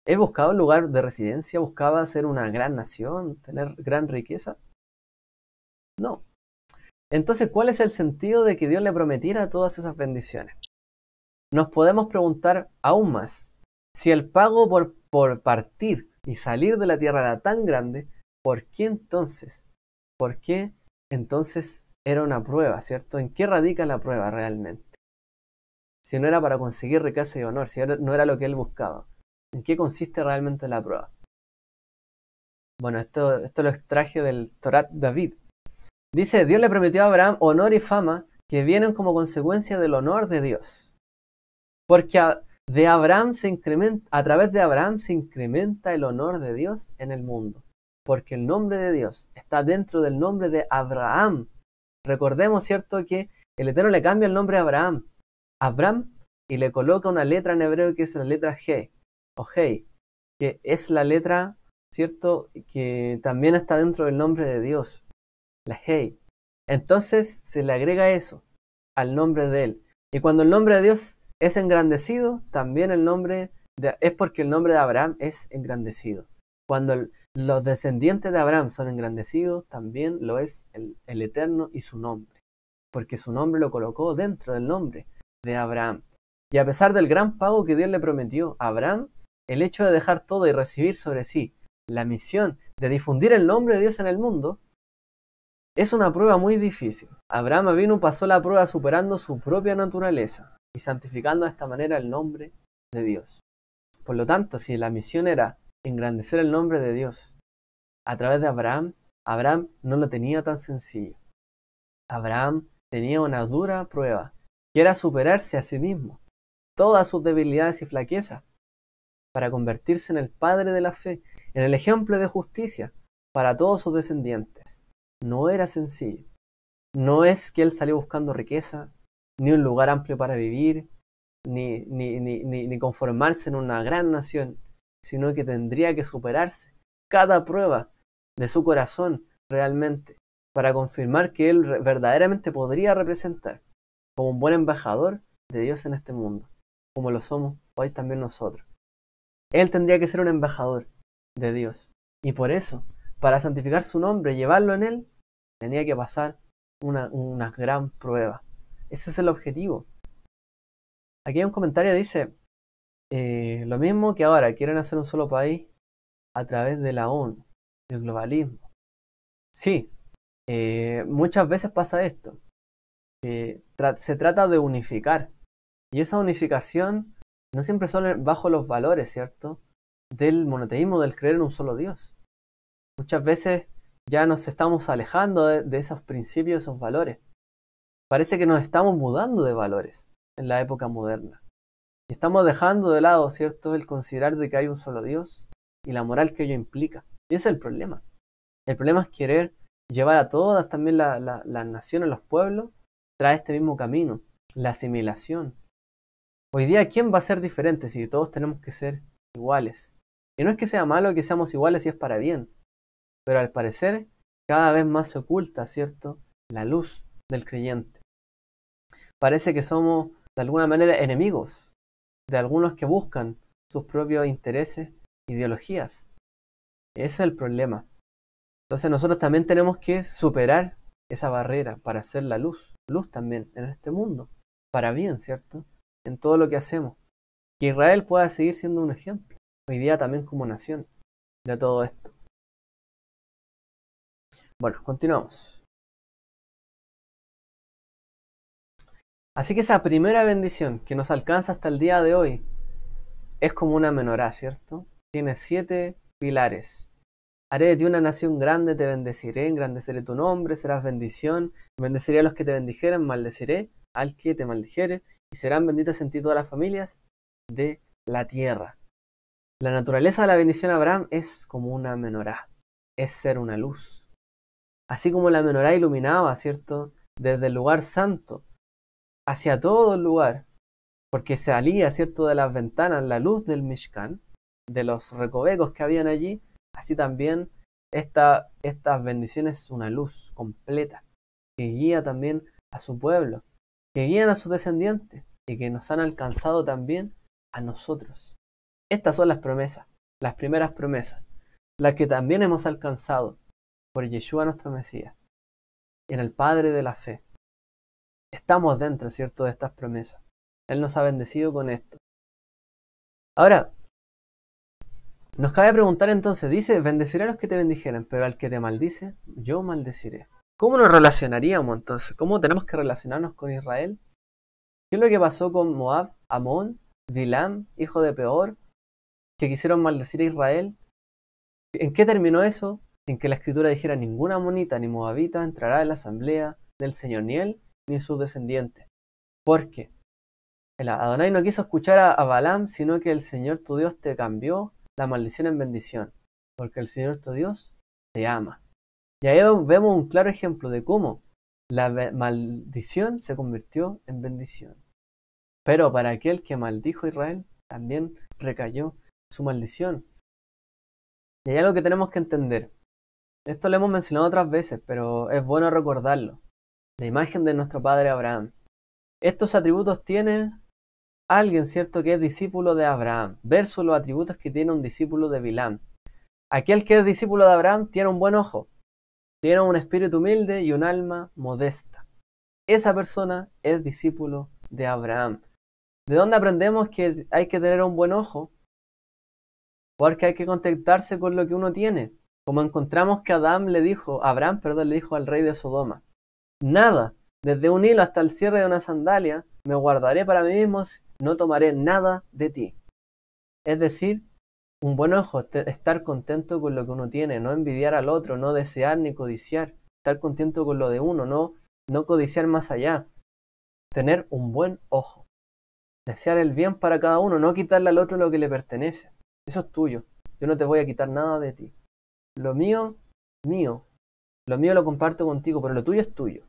¿Él buscaba un lugar de residencia? ¿Buscaba ser una gran nación? ¿Tener gran riqueza? No. Entonces, ¿cuál es el sentido de que Dios le prometiera todas esas bendiciones? Nos podemos preguntar aún más. Si el pago por partir y salir de la tierra era tan grande, ¿por qué entonces? ¿Por qué entonces era una prueba, ¿cierto? ¿En qué radica la prueba realmente? Si no era para conseguir riqueza y honor, si no era lo que él buscaba. ¿En qué consiste realmente la prueba? Bueno, esto lo extraje del Torat David. Dice, Dios le prometió a Abraham honor y fama que vienen como consecuencia del honor de Dios. Porque a través de Abraham se incrementa el honor de Dios en el mundo. Porque el nombre de Dios está dentro del nombre de Abraham. Recordemos, ¿cierto?, que el Eterno le cambia el nombre a Abraham, y le coloca una letra en hebreo que es la letra G, o Hei, que es la letra, ¿cierto?, que también está dentro del nombre de Dios, la Hei. Entonces se le agrega eso al nombre de él. Y cuando el nombre de Dios es engrandecido, también es porque el nombre de Abraham es engrandecido. Cuando los descendientes de Abraham son engrandecidos, también lo es el Eterno y su nombre, porque su nombre lo colocó dentro del nombre de Abraham. Y a pesar del gran pago que Dios le prometió a Abraham, el hecho de dejar todo y recibir sobre sí la misión de difundir el nombre de Dios en el mundo, es una prueba muy difícil. Abraham Avinu pasó la prueba superando su propia naturaleza y santificando de esta manera el nombre de Dios. Por lo tanto, si la misión era engrandecer el nombre de Dios a través de Abraham, Abraham no lo tenía tan sencillo. Abraham tenía una dura prueba, que era superarse a sí mismo, todas sus debilidades y flaquezas, para convertirse en el padre de la fe, en el ejemplo de justicia para todos sus descendientes. No era sencillo. No es que él salió buscando riqueza, ni un lugar amplio para vivir, ni conformarse en una gran nación, sino que tendría que superarse cada prueba de su corazón realmente para confirmar que él verdaderamente podría representar como un buen embajador de Dios en este mundo, como lo somos hoy también nosotros. Él tendría que ser un embajador de Dios, y por eso, para santificar su nombre y llevarlo en él, tenía que pasar una gran prueba. Ese es el objetivo. Aquí hay un comentario, dice, lo mismo que ahora quieren hacer un solo país a través de la ONU, del globalismo. Sí, muchas veces pasa esto. Se trata de unificar, y esa unificación no siempre son bajo los valores, ¿cierto?, del monoteísmo, del creer en un solo Dios. Muchas veces ya nos estamos alejando de esos principios, esos valores. Parece que nos estamos mudando de valores en la época moderna. Y estamos dejando de lado, ¿cierto?, el considerar de que hay un solo Dios y la moral que ello implica. Y ese es el problema. El problema es querer llevar a todas, también las naciones, los pueblos, tras este mismo camino, la asimilación. Hoy día, ¿quién va a ser diferente si todos tenemos que ser iguales? Y no es que sea malo que seamos iguales si es para bien, pero al parecer cada vez más se oculta, ¿cierto?, la luz del creyente. Parece que somos de alguna manera enemigos de algunos que buscan sus propios intereses, ideologías. Ese es el problema. Entonces nosotros también tenemos que superar esa barrera para hacer la luz también en este mundo, para bien, ¿cierto?, en todo lo que hacemos. Que Israel pueda seguir siendo un ejemplo, hoy día también como nación, de todo esto. Bueno, continuamos. Así que esa primera bendición que nos alcanza hasta el día de hoy es como una menorá, ¿cierto? Tiene 7 pilares. Haré de ti una nación grande, te bendeciré, engrandeceré tu nombre, serás bendición, bendeciré a los que te bendijeren, maldeciré al que te maldijere, y serán benditas en ti todas las familias de la tierra. La naturaleza de la bendición a Abraham es como una menorá, es ser una luz. Así como la menorá iluminaba, ¿cierto?, desde el lugar santo hacia todo el lugar, porque salía, ¿cierto?, de las ventanas la luz del Mishkan, de los recovecos que habían allí. Así también estas bendiciones es una luz completa que guía también a su pueblo, que guían a sus descendientes y que nos han alcanzado también a nosotros. Estas son las promesas, las primeras promesas, las que también hemos alcanzado por Yeshua nuestro Mesías, en el Padre de la fe. Estamos dentro, ¿cierto?, de estas promesas. Él nos ha bendecido con esto. Ahora, nos cabe preguntar entonces, dice, bendeciré a los que te bendijeren, pero al que te maldice, yo maldeciré. ¿Cómo nos relacionaríamos entonces? ¿Cómo tenemos que relacionarnos con Israel? ¿Qué es lo que pasó con Moab, Amón, Bilam, hijo de Peor, que quisieron maldecir a Israel? ¿En qué terminó eso? En que la escritura dijera, ninguna amonita ni moabita entrará en la asamblea del Señor, ni él ni sus descendientes. ¿Por qué? El Adonai no quiso escuchar a Balaam, sino que el Señor tu Dios te cambió la maldición en bendición, porque el Señor tu Dios te ama. Y ahí vemos un claro ejemplo de cómo la maldición se convirtió en bendición. Pero para aquel que maldijo a Israel, también recayó su maldición. Y hay algo que tenemos que entender. Esto lo hemos mencionado otras veces, pero es bueno recordarlo. La imagen de nuestro padre Abraham. Estos atributos tiene alguien, ¿cierto?, que es discípulo de Abraham, versus los atributos que tiene un discípulo de Bilam. Aquel que es discípulo de Abraham tiene un buen ojo, tiene un espíritu humilde y un alma modesta. Esa persona es discípulo de Abraham. ¿De dónde aprendemos que hay que tener un buen ojo? Porque hay que contactarse con lo que uno tiene. Como encontramos que Abraham le dijo al rey de Sodoma, nada, desde un hilo hasta el cierre de una sandalia, me guardaré para mí mismo, no tomaré nada de ti. Es decir, un buen ojo, estar contento con lo que uno tiene, no envidiar al otro, no desear ni codiciar, estar contento con lo de uno, no codiciar más allá. Tener un buen ojo, desear el bien para cada uno, no quitarle al otro lo que le pertenece. Eso es tuyo, yo no te voy a quitar nada de ti. Lo mío, mío. Lo mío lo comparto contigo, pero lo tuyo es tuyo.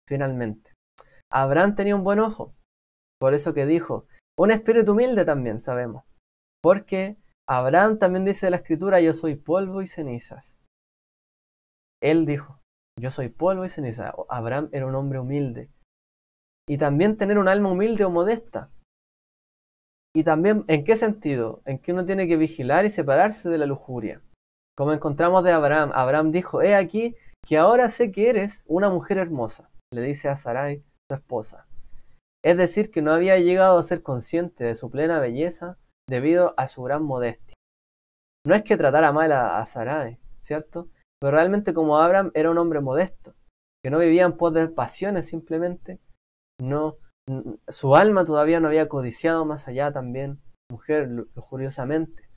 Finalmente. Abraham tenía un buen ojo. Por eso que dijo, un espíritu humilde también sabemos. Porque Abraham también dice de la escritura, yo soy polvo y cenizas. Él dijo, yo soy polvo y ceniza. Abraham era un hombre humilde. Y también tener un alma humilde o modesta. Y también, ¿en qué sentido? En que uno tiene que vigilar y separarse de la lujuria. Como encontramos de Abraham, Abraham dijo, he aquí que ahora sé que eres una mujer hermosa, le dice a Sarai, su esposa. Es decir, que no había llegado a ser consciente de su plena belleza debido a su gran modestia. No es que tratara mal a Sarai, ¿cierto? Pero realmente como Abraham era un hombre modesto, que no vivía en pos de pasiones simplemente, su alma todavía no había codiciado más allá también, mujer, lujuriosamente,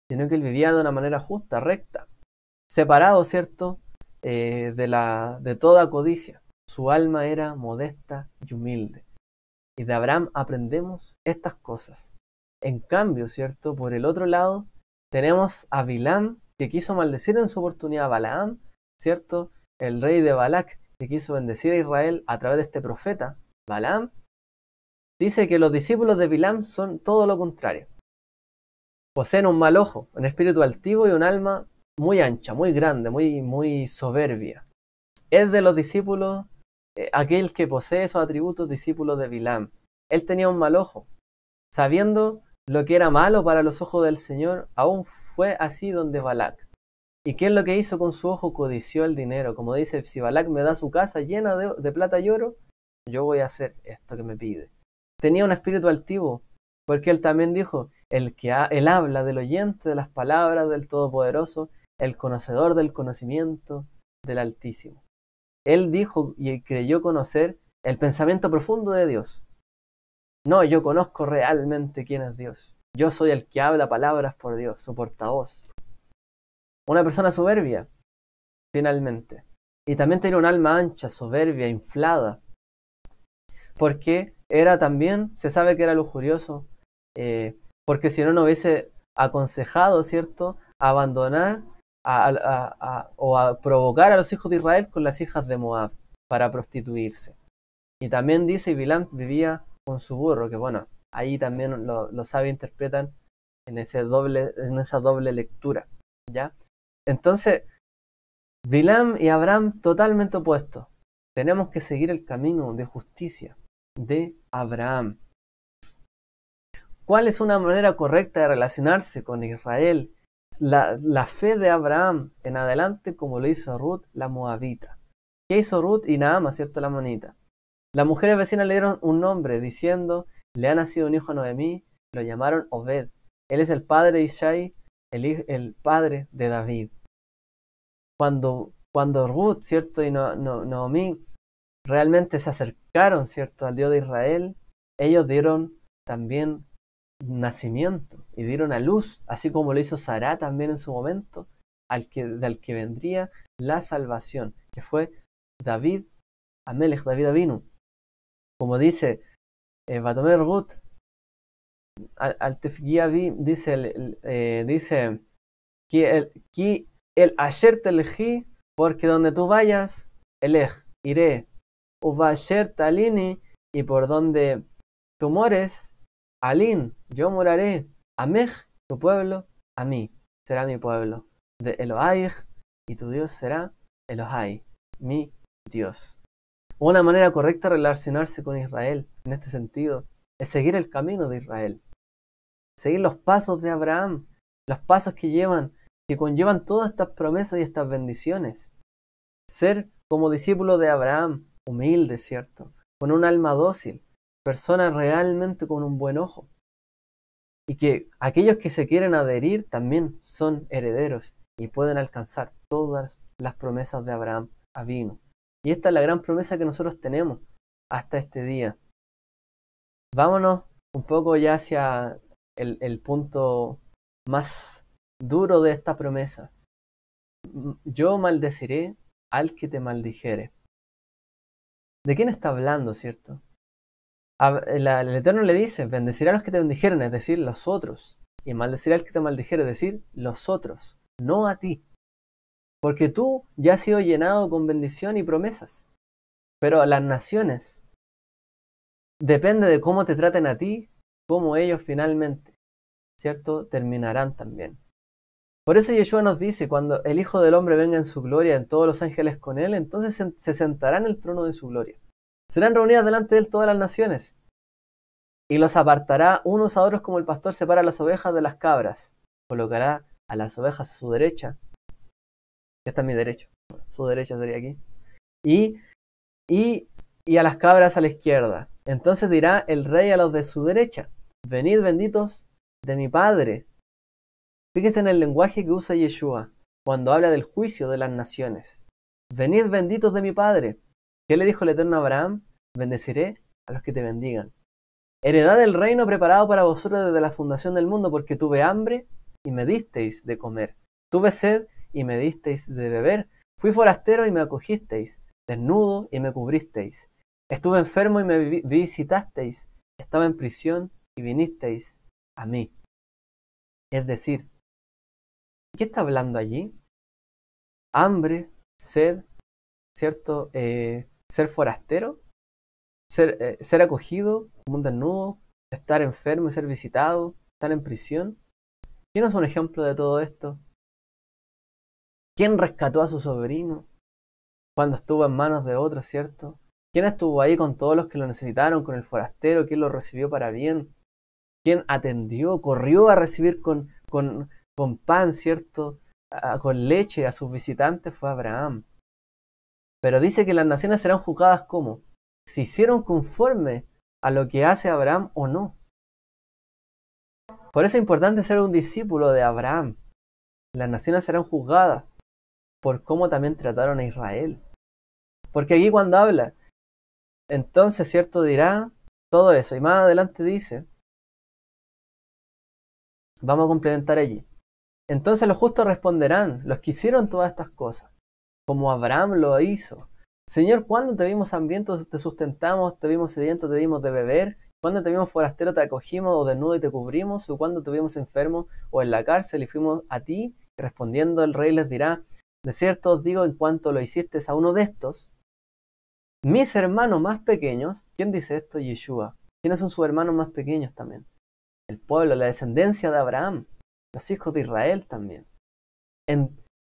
sino que él vivía de una manera justa, recta, separado, ¿cierto?, de toda codicia. Su alma era modesta y humilde. Y de Abraham aprendemos estas cosas. En cambio, ¿cierto?, por el otro lado, tenemos a Bilam, que quiso maldecir en su oportunidad a Balaam, ¿cierto?, el rey de Balac, que quiso bendecir a Israel a través de este profeta, Balaam. Dice que los discípulos de Bilam son todo lo contrario. Poseen un mal ojo, un espíritu altivo y un alma muy ancha, muy grande, muy soberbia. Es de los discípulos, aquel que posee esos atributos, discípulos de Bilam. Él tenía un mal ojo. Sabiendo lo que era malo para los ojos del Señor, aún fue así donde Balac. ¿Y qué es lo que hizo con su ojo? Codició el dinero. Como dice, si Balac me da su casa llena de plata y oro, yo voy a hacer esto que me pide. Tenía un espíritu altivo, porque él también dijo, él habla del oyente de las palabras del Todopoderoso, el conocedor del conocimiento del Altísimo. Él dijo y creyó conocer el pensamiento profundo de Dios. No, yo conozco realmente quién es Dios. Yo soy el que habla palabras por Dios, su portavoz. Una persona soberbia, finalmente. Y también tenía un alma ancha, soberbia, inflada. Porque era también, se sabe que era lujurioso, porque si no, no hubiese aconsejado, ¿cierto?, abandonar o a provocar a los hijos de Israel con las hijas de Moab para prostituirse. Y también dice, Bilam vivía con su burro, que bueno, ahí también los sabios interpretan en esa doble lectura, ¿ya? Entonces, Bilam y Abraham totalmente opuestos. Tenemos que seguir el camino de justicia de Abraham. ¿Cuál es una manera correcta de relacionarse con Israel? La fe de Abraham en adelante, como lo hizo Ruth, la moabita. ¿Qué hizo Ruth y Naama, cierto, la monita? Las mujeres vecinas le dieron un nombre diciendo, le ha nacido un hijo a Noemí, lo llamaron Obed. Él es el padre de Ishai, el padre de David. Cuando Ruth, ¿cierto? Y Noemí realmente se acercaron, ¿cierto?, al Dios de Israel, ellos dieron también nacimiento y dieron a luz, así como lo hizo Sará también en su momento, del que vendría la salvación, que fue David, Amelech, David Avinu. Como dice Batomer Ruth, al Tefgiavi, dice que el Asher te elegí, porque donde tú vayas, iré. Uva Asher talini, y por donde tú mores, Alin, yo moraré. Amej, tu pueblo, a mí, será mi pueblo. De Elohai, y tu Dios será Elohai, mi Dios. Una manera correcta de relacionarse con Israel, en este sentido, es seguir el camino de Israel. Seguir los pasos de Abraham, los pasos que conllevan todas estas promesas y estas bendiciones. Ser como discípulo de Abraham, humilde, ¿cierto? Con un alma dócil, persona realmente con un buen ojo. Y que aquellos que se quieren adherir también son herederos y pueden alcanzar todas las promesas de Abraham Avinu. Y esta es la gran promesa que nosotros tenemos hasta este día. Vámonos un poco ya hacia el punto más duro de esta promesa. Yo maldeciré al que te maldijere. ¿De quién está hablando, cierto? El Eterno le dice, bendecirá a los que te bendijeren, es decir, los otros. Y maldecirá al que te maldijere, es decir, los otros, no a ti. Porque tú ya has sido llenado con bendición y promesas. Pero las naciones, depende de cómo te traten a ti, cómo ellos finalmente, ¿cierto?, terminarán también. Por eso Yeshua nos dice, cuando el Hijo del Hombre venga en su gloria, en todos los ángeles con él, entonces se sentará en el trono de su gloria. Serán reunidas delante de él todas las naciones, y los apartará unos a otros como el pastor separa las ovejas de las cabras. Colocará a las ovejas a su derecha, que está a mi derecha, su derecha sería aquí, y a las cabras a la izquierda. Entonces dirá el rey a los de su derecha, venid benditos de mi Padre. Fíjense en el lenguaje que usa Yeshua cuando habla del juicio de las naciones. Venid benditos de mi Padre. ¿Qué le dijo el Eterno a Abraham? Bendeciré a los que te bendigan. Heredad del reino preparado para vosotros desde la fundación del mundo, porque tuve hambre y me disteis de comer. Tuve sed y me disteis de beber. Fui forastero y me acogisteis. Desnudo y me cubristeis. Estuve enfermo y me visitasteis. Estaba en prisión y vinisteis a mí. Es decir, ¿qué está hablando allí? Hambre, sed, ¿cierto? Ser forastero, ser acogido como un desnudo, estar enfermo y ser visitado, estar en prisión. ¿Quién es un ejemplo de todo esto? ¿Quién rescató a su sobrino cuando estuvo en manos de otros, cierto? ¿Quién estuvo ahí con todos los que lo necesitaron, con el forastero? ¿Quién lo recibió para bien? ¿Quién atendió, corrió a recibir con pan, cierto? Con leche a sus visitantes? Fue Abraham. Pero dice que las naciones serán juzgadas como si hicieron conforme a lo que hace Abraham o no. Por eso es importante ser un discípulo de Abraham. Las naciones serán juzgadas por cómo también trataron a Israel. Porque aquí cuando habla, entonces, cierto, dirá todo eso. Y más adelante dice, vamos a complementar allí. Entonces los justos responderán, los que hicieron todas estas cosas, como Abraham lo hizo. Señor, ¿cuándo te vimos hambriento, te sustentamos? ¿Te vimos sediento, te dimos de beber? ¿Cuándo te vimos forastero, te acogimos? ¿O desnudo y te cubrimos? ¿O cuándo te vimos enfermo o en la cárcel y fuimos a ti? Y respondiendo el rey les dirá, de cierto os digo, en cuanto lo hiciste a uno de estos, mis hermanos más pequeños. ¿Quién dice esto? Yeshua. ¿Quiénes son sus hermanos más pequeños también? El pueblo, la descendencia de Abraham, los hijos de Israel también.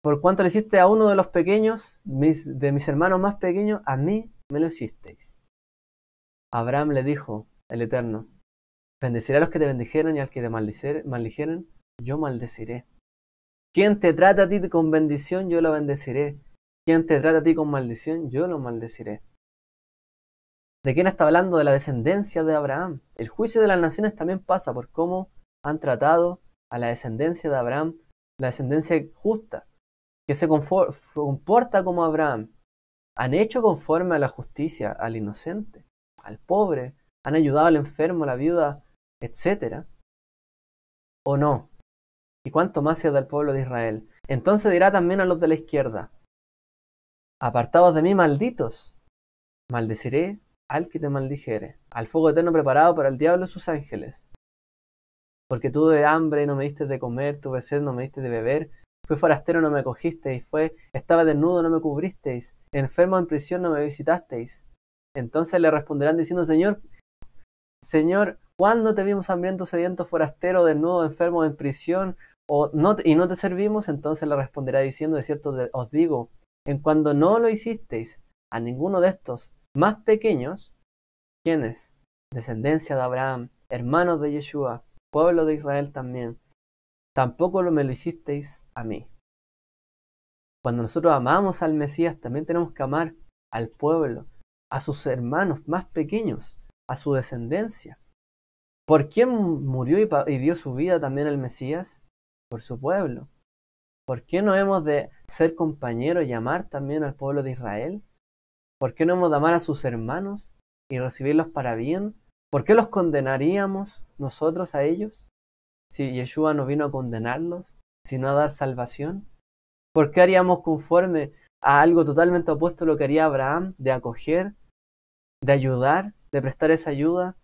Por cuanto le hiciste a uno de los pequeños, de mis hermanos más pequeños, a mí me lo hicisteis. Abraham le dijo, el Eterno, bendeciré a los que te bendijeren y al que te maldijeren, yo maldeciré. Quien te trata a ti con bendición, yo lo bendeciré. Quien te trata a ti con maldición, yo lo maldeciré. ¿De quién está hablando? De la descendencia de Abraham. El juicio de las naciones también pasa por cómo han tratado a la descendencia de Abraham, la descendencia justa, que se comporta como Abraham. Han hecho conforme a la justicia al inocente, al pobre, han ayudado al enfermo, a la viuda, etc. ¿O no? ¿Y cuánto más sea del pueblo de Israel? Entonces dirá también a los de la izquierda, apartados de mí, malditos, maldeciré al que te maldijere, al fuego eterno preparado para el diablo y sus ángeles. Porque tuve hambre y no me diste de comer, tuve sed, no me diste de beber, fui forastero, no me acogisteis, estaba desnudo, no me cubristeis, enfermo en prisión, no me visitasteis. Entonces le responderán diciendo, Señor, ¿cuándo te vimos hambriento, sediento, forastero, desnudo, enfermo, en prisión, y no te servimos? Entonces le responderá diciendo, de cierto os digo, en cuando no lo hicisteis a ninguno de estos más pequeños, ¿quiénes? Descendencia de Abraham, hermanos de Yeshua, pueblo de Israel también, tampoco me lo hicisteis a mí. Cuando nosotros amamos al Mesías, también tenemos que amar al pueblo, a sus hermanos más pequeños, a su descendencia. ¿Por quién murió y dio su vida también el Mesías? Por su pueblo. ¿Por qué no hemos de ser compañeros y amar también al pueblo de Israel? ¿Por qué no hemos de amar a sus hermanos y recibirlos para bien? ¿Por qué los condenaríamos nosotros a ellos? Si Yeshua no vino a condenarlos, sino a dar salvación. ¿Por qué haríamos conforme a algo totalmente opuesto a lo que haría Abraham, de acoger, de ayudar, de prestar esa ayuda?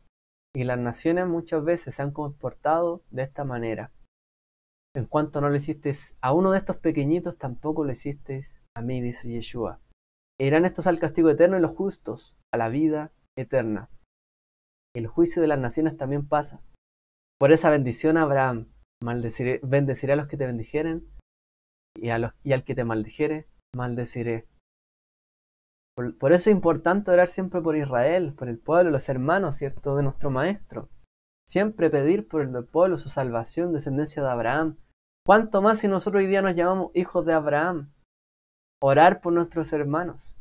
Y las naciones muchas veces se han comportado de esta manera. En cuanto no lo hicisteis a uno de estos pequeñitos, tampoco lo hicisteis a mí, dice Yeshua. E irán estos al castigo eterno y los justos a la vida eterna. El juicio de las naciones también pasa. Por esa bendición a Abraham, bendeciré a los que te bendijeren y al que te maldijere, maldeciré. Por eso es importante orar siempre por Israel, por el pueblo, los hermanos, ¿cierto?, de nuestro Maestro. Siempre pedir por el pueblo su salvación, descendencia de Abraham. ¿Cuánto más si nosotros hoy día nos llamamos hijos de Abraham? Orar por nuestros hermanos,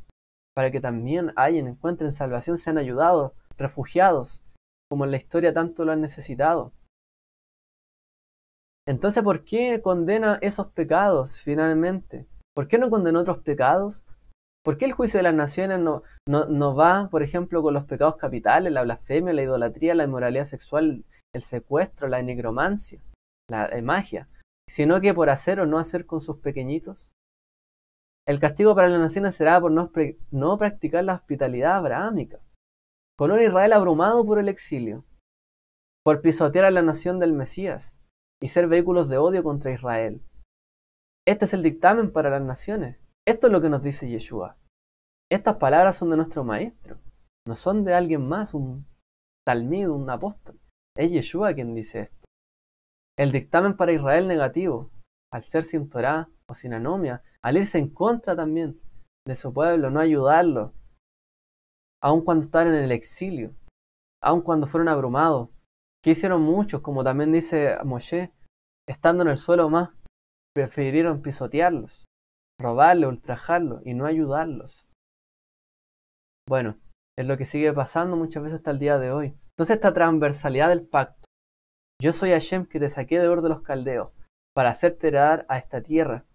para que también encuentren salvación, sean ayudados, refugiados, como en la historia tanto lo han necesitado. Entonces, ¿por qué condena esos pecados finalmente? ¿Por qué no condena otros pecados? ¿Por qué el juicio de las naciones no va, por ejemplo, con los pecados capitales, la blasfemia, la idolatría, la inmoralidad sexual, el secuestro, la nigromancia, la magia, sino que por hacer o no hacer con sus pequeñitos? El castigo para las naciones será por no practicar la hospitalidad abrahámica, con un Israel abrumado por el exilio, por pisotear a la nación del Mesías y ser vehículos de odio contra Israel. Este es el dictamen para las naciones. Esto es lo que nos dice Yeshua. Estas palabras son de nuestro Maestro, no son de alguien más, un talmid, un apóstol. Es Yeshua quien dice esto. El dictamen para Israel negativo, al ser sin Torá, o sin anomia, al irse en contra también de su pueblo, no ayudarlo, aun cuando estaban en el exilio, aun cuando fueron abrumados, que hicieron muchos, como también dice Moshe, estando en el suelo más, prefirieron pisotearlos, robarlos, ultrajarlos y no ayudarlos. Bueno, es lo que sigue pasando muchas veces hasta el día de hoy. Entonces esta transversalidad del pacto, yo soy Hashem que te saqué de Ur de los Caldeos para hacerte heredar a esta tierra,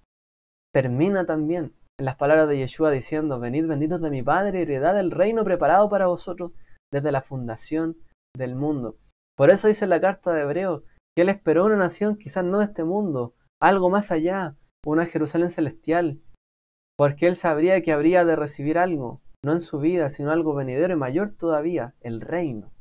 termina también en las palabras de Yeshua diciendo, venid benditos de mi Padre, heredad el reino preparado para vosotros desde la fundación del mundo. Por eso dice en la carta de Hebreos que él esperó una nación quizás no de este mundo, algo más allá, una Jerusalén celestial, porque él sabría que habría de recibir algo, no en su vida, sino algo venidero y mayor todavía, el reino.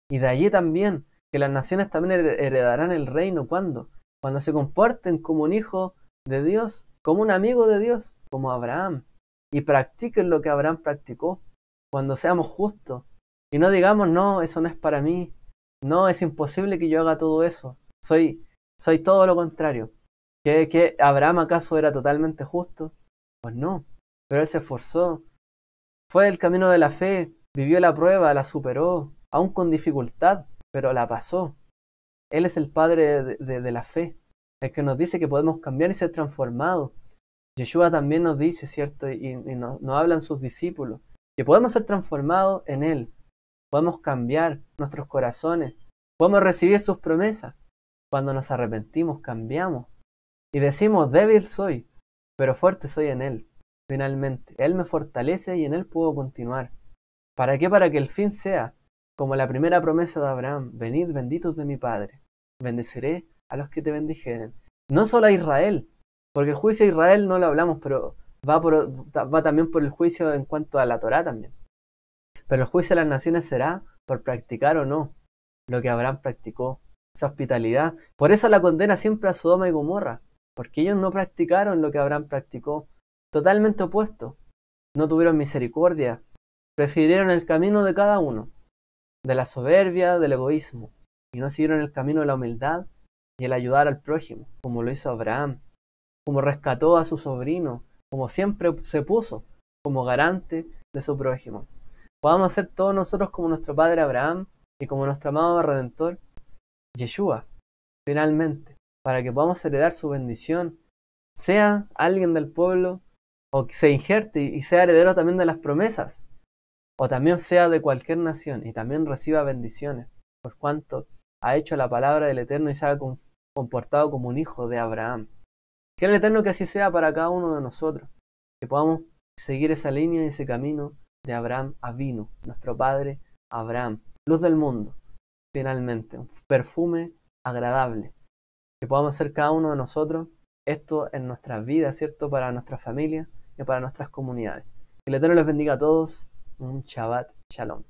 Y de allí también que las naciones también heredarán el reino. ¿Cuándo? Cuando se comporten como un hijo de Dios, como un amigo de Dios, como Abraham, y practiquen lo que Abraham practicó. Cuando seamos justos y no digamos, no, eso no es para mí, no, es imposible que yo haga todo eso, soy todo lo contrario. ¿Que Abraham acaso era totalmente justo? Pues no, pero él se esforzó, fue el camino de la fe, vivió la prueba, la superó, aún con dificultad, pero la pasó. Él es el padre de la fe, el que nos dice que podemos cambiar y ser transformados. Yeshua también nos dice, ¿cierto? Y nos hablan sus discípulos, que podemos ser transformados en Él, podemos cambiar nuestros corazones, podemos recibir sus promesas. Cuando nos arrepentimos, cambiamos y decimos, débil soy, pero fuerte soy en Él. Finalmente, Él me fortalece y en Él puedo continuar. ¿Para qué? Para que el fin sea como la primera promesa de Abraham, venid benditos de mi Padre, bendeciré a los que te bendijeren. No solo a Israel, porque el juicio de Israel no lo hablamos, pero va también por el juicio en cuanto a la Torá también. Pero el juicio de las naciones será por practicar o no lo que Abraham practicó, esa hospitalidad. Por eso la condena siempre a Sodoma y Gomorra, porque ellos no practicaron lo que Abraham practicó, totalmente opuesto. No tuvieron misericordia, prefirieron el camino de cada uno, de la soberbia, del egoísmo, y no siguieron el camino de la humildad y el ayudar al prójimo, como lo hizo Abraham, como rescató a su sobrino, como siempre se puso como garante de su prójimo. Podamos ser todos nosotros como nuestro padre Abraham y como nuestro amado Redentor, Yeshua, finalmente, para que podamos heredar su bendición, sea alguien del pueblo o que se injerte y sea heredero también de las promesas, o también sea de cualquier nación y también reciba bendiciones, por cuanto ha hecho la palabra del Eterno y se ha comportado como un hijo de Abraham. Que el Eterno que así sea para cada uno de nosotros, que podamos seguir esa línea y ese camino de Abraham Avinu, nuestro padre Abraham, luz del mundo, finalmente, un perfume agradable, que podamos ser cada uno de nosotros esto en nuestras vidas, ¿cierto? Para nuestras familias y para nuestras comunidades. Que el Eterno les bendiga a todos. Un Shabbat Shalom.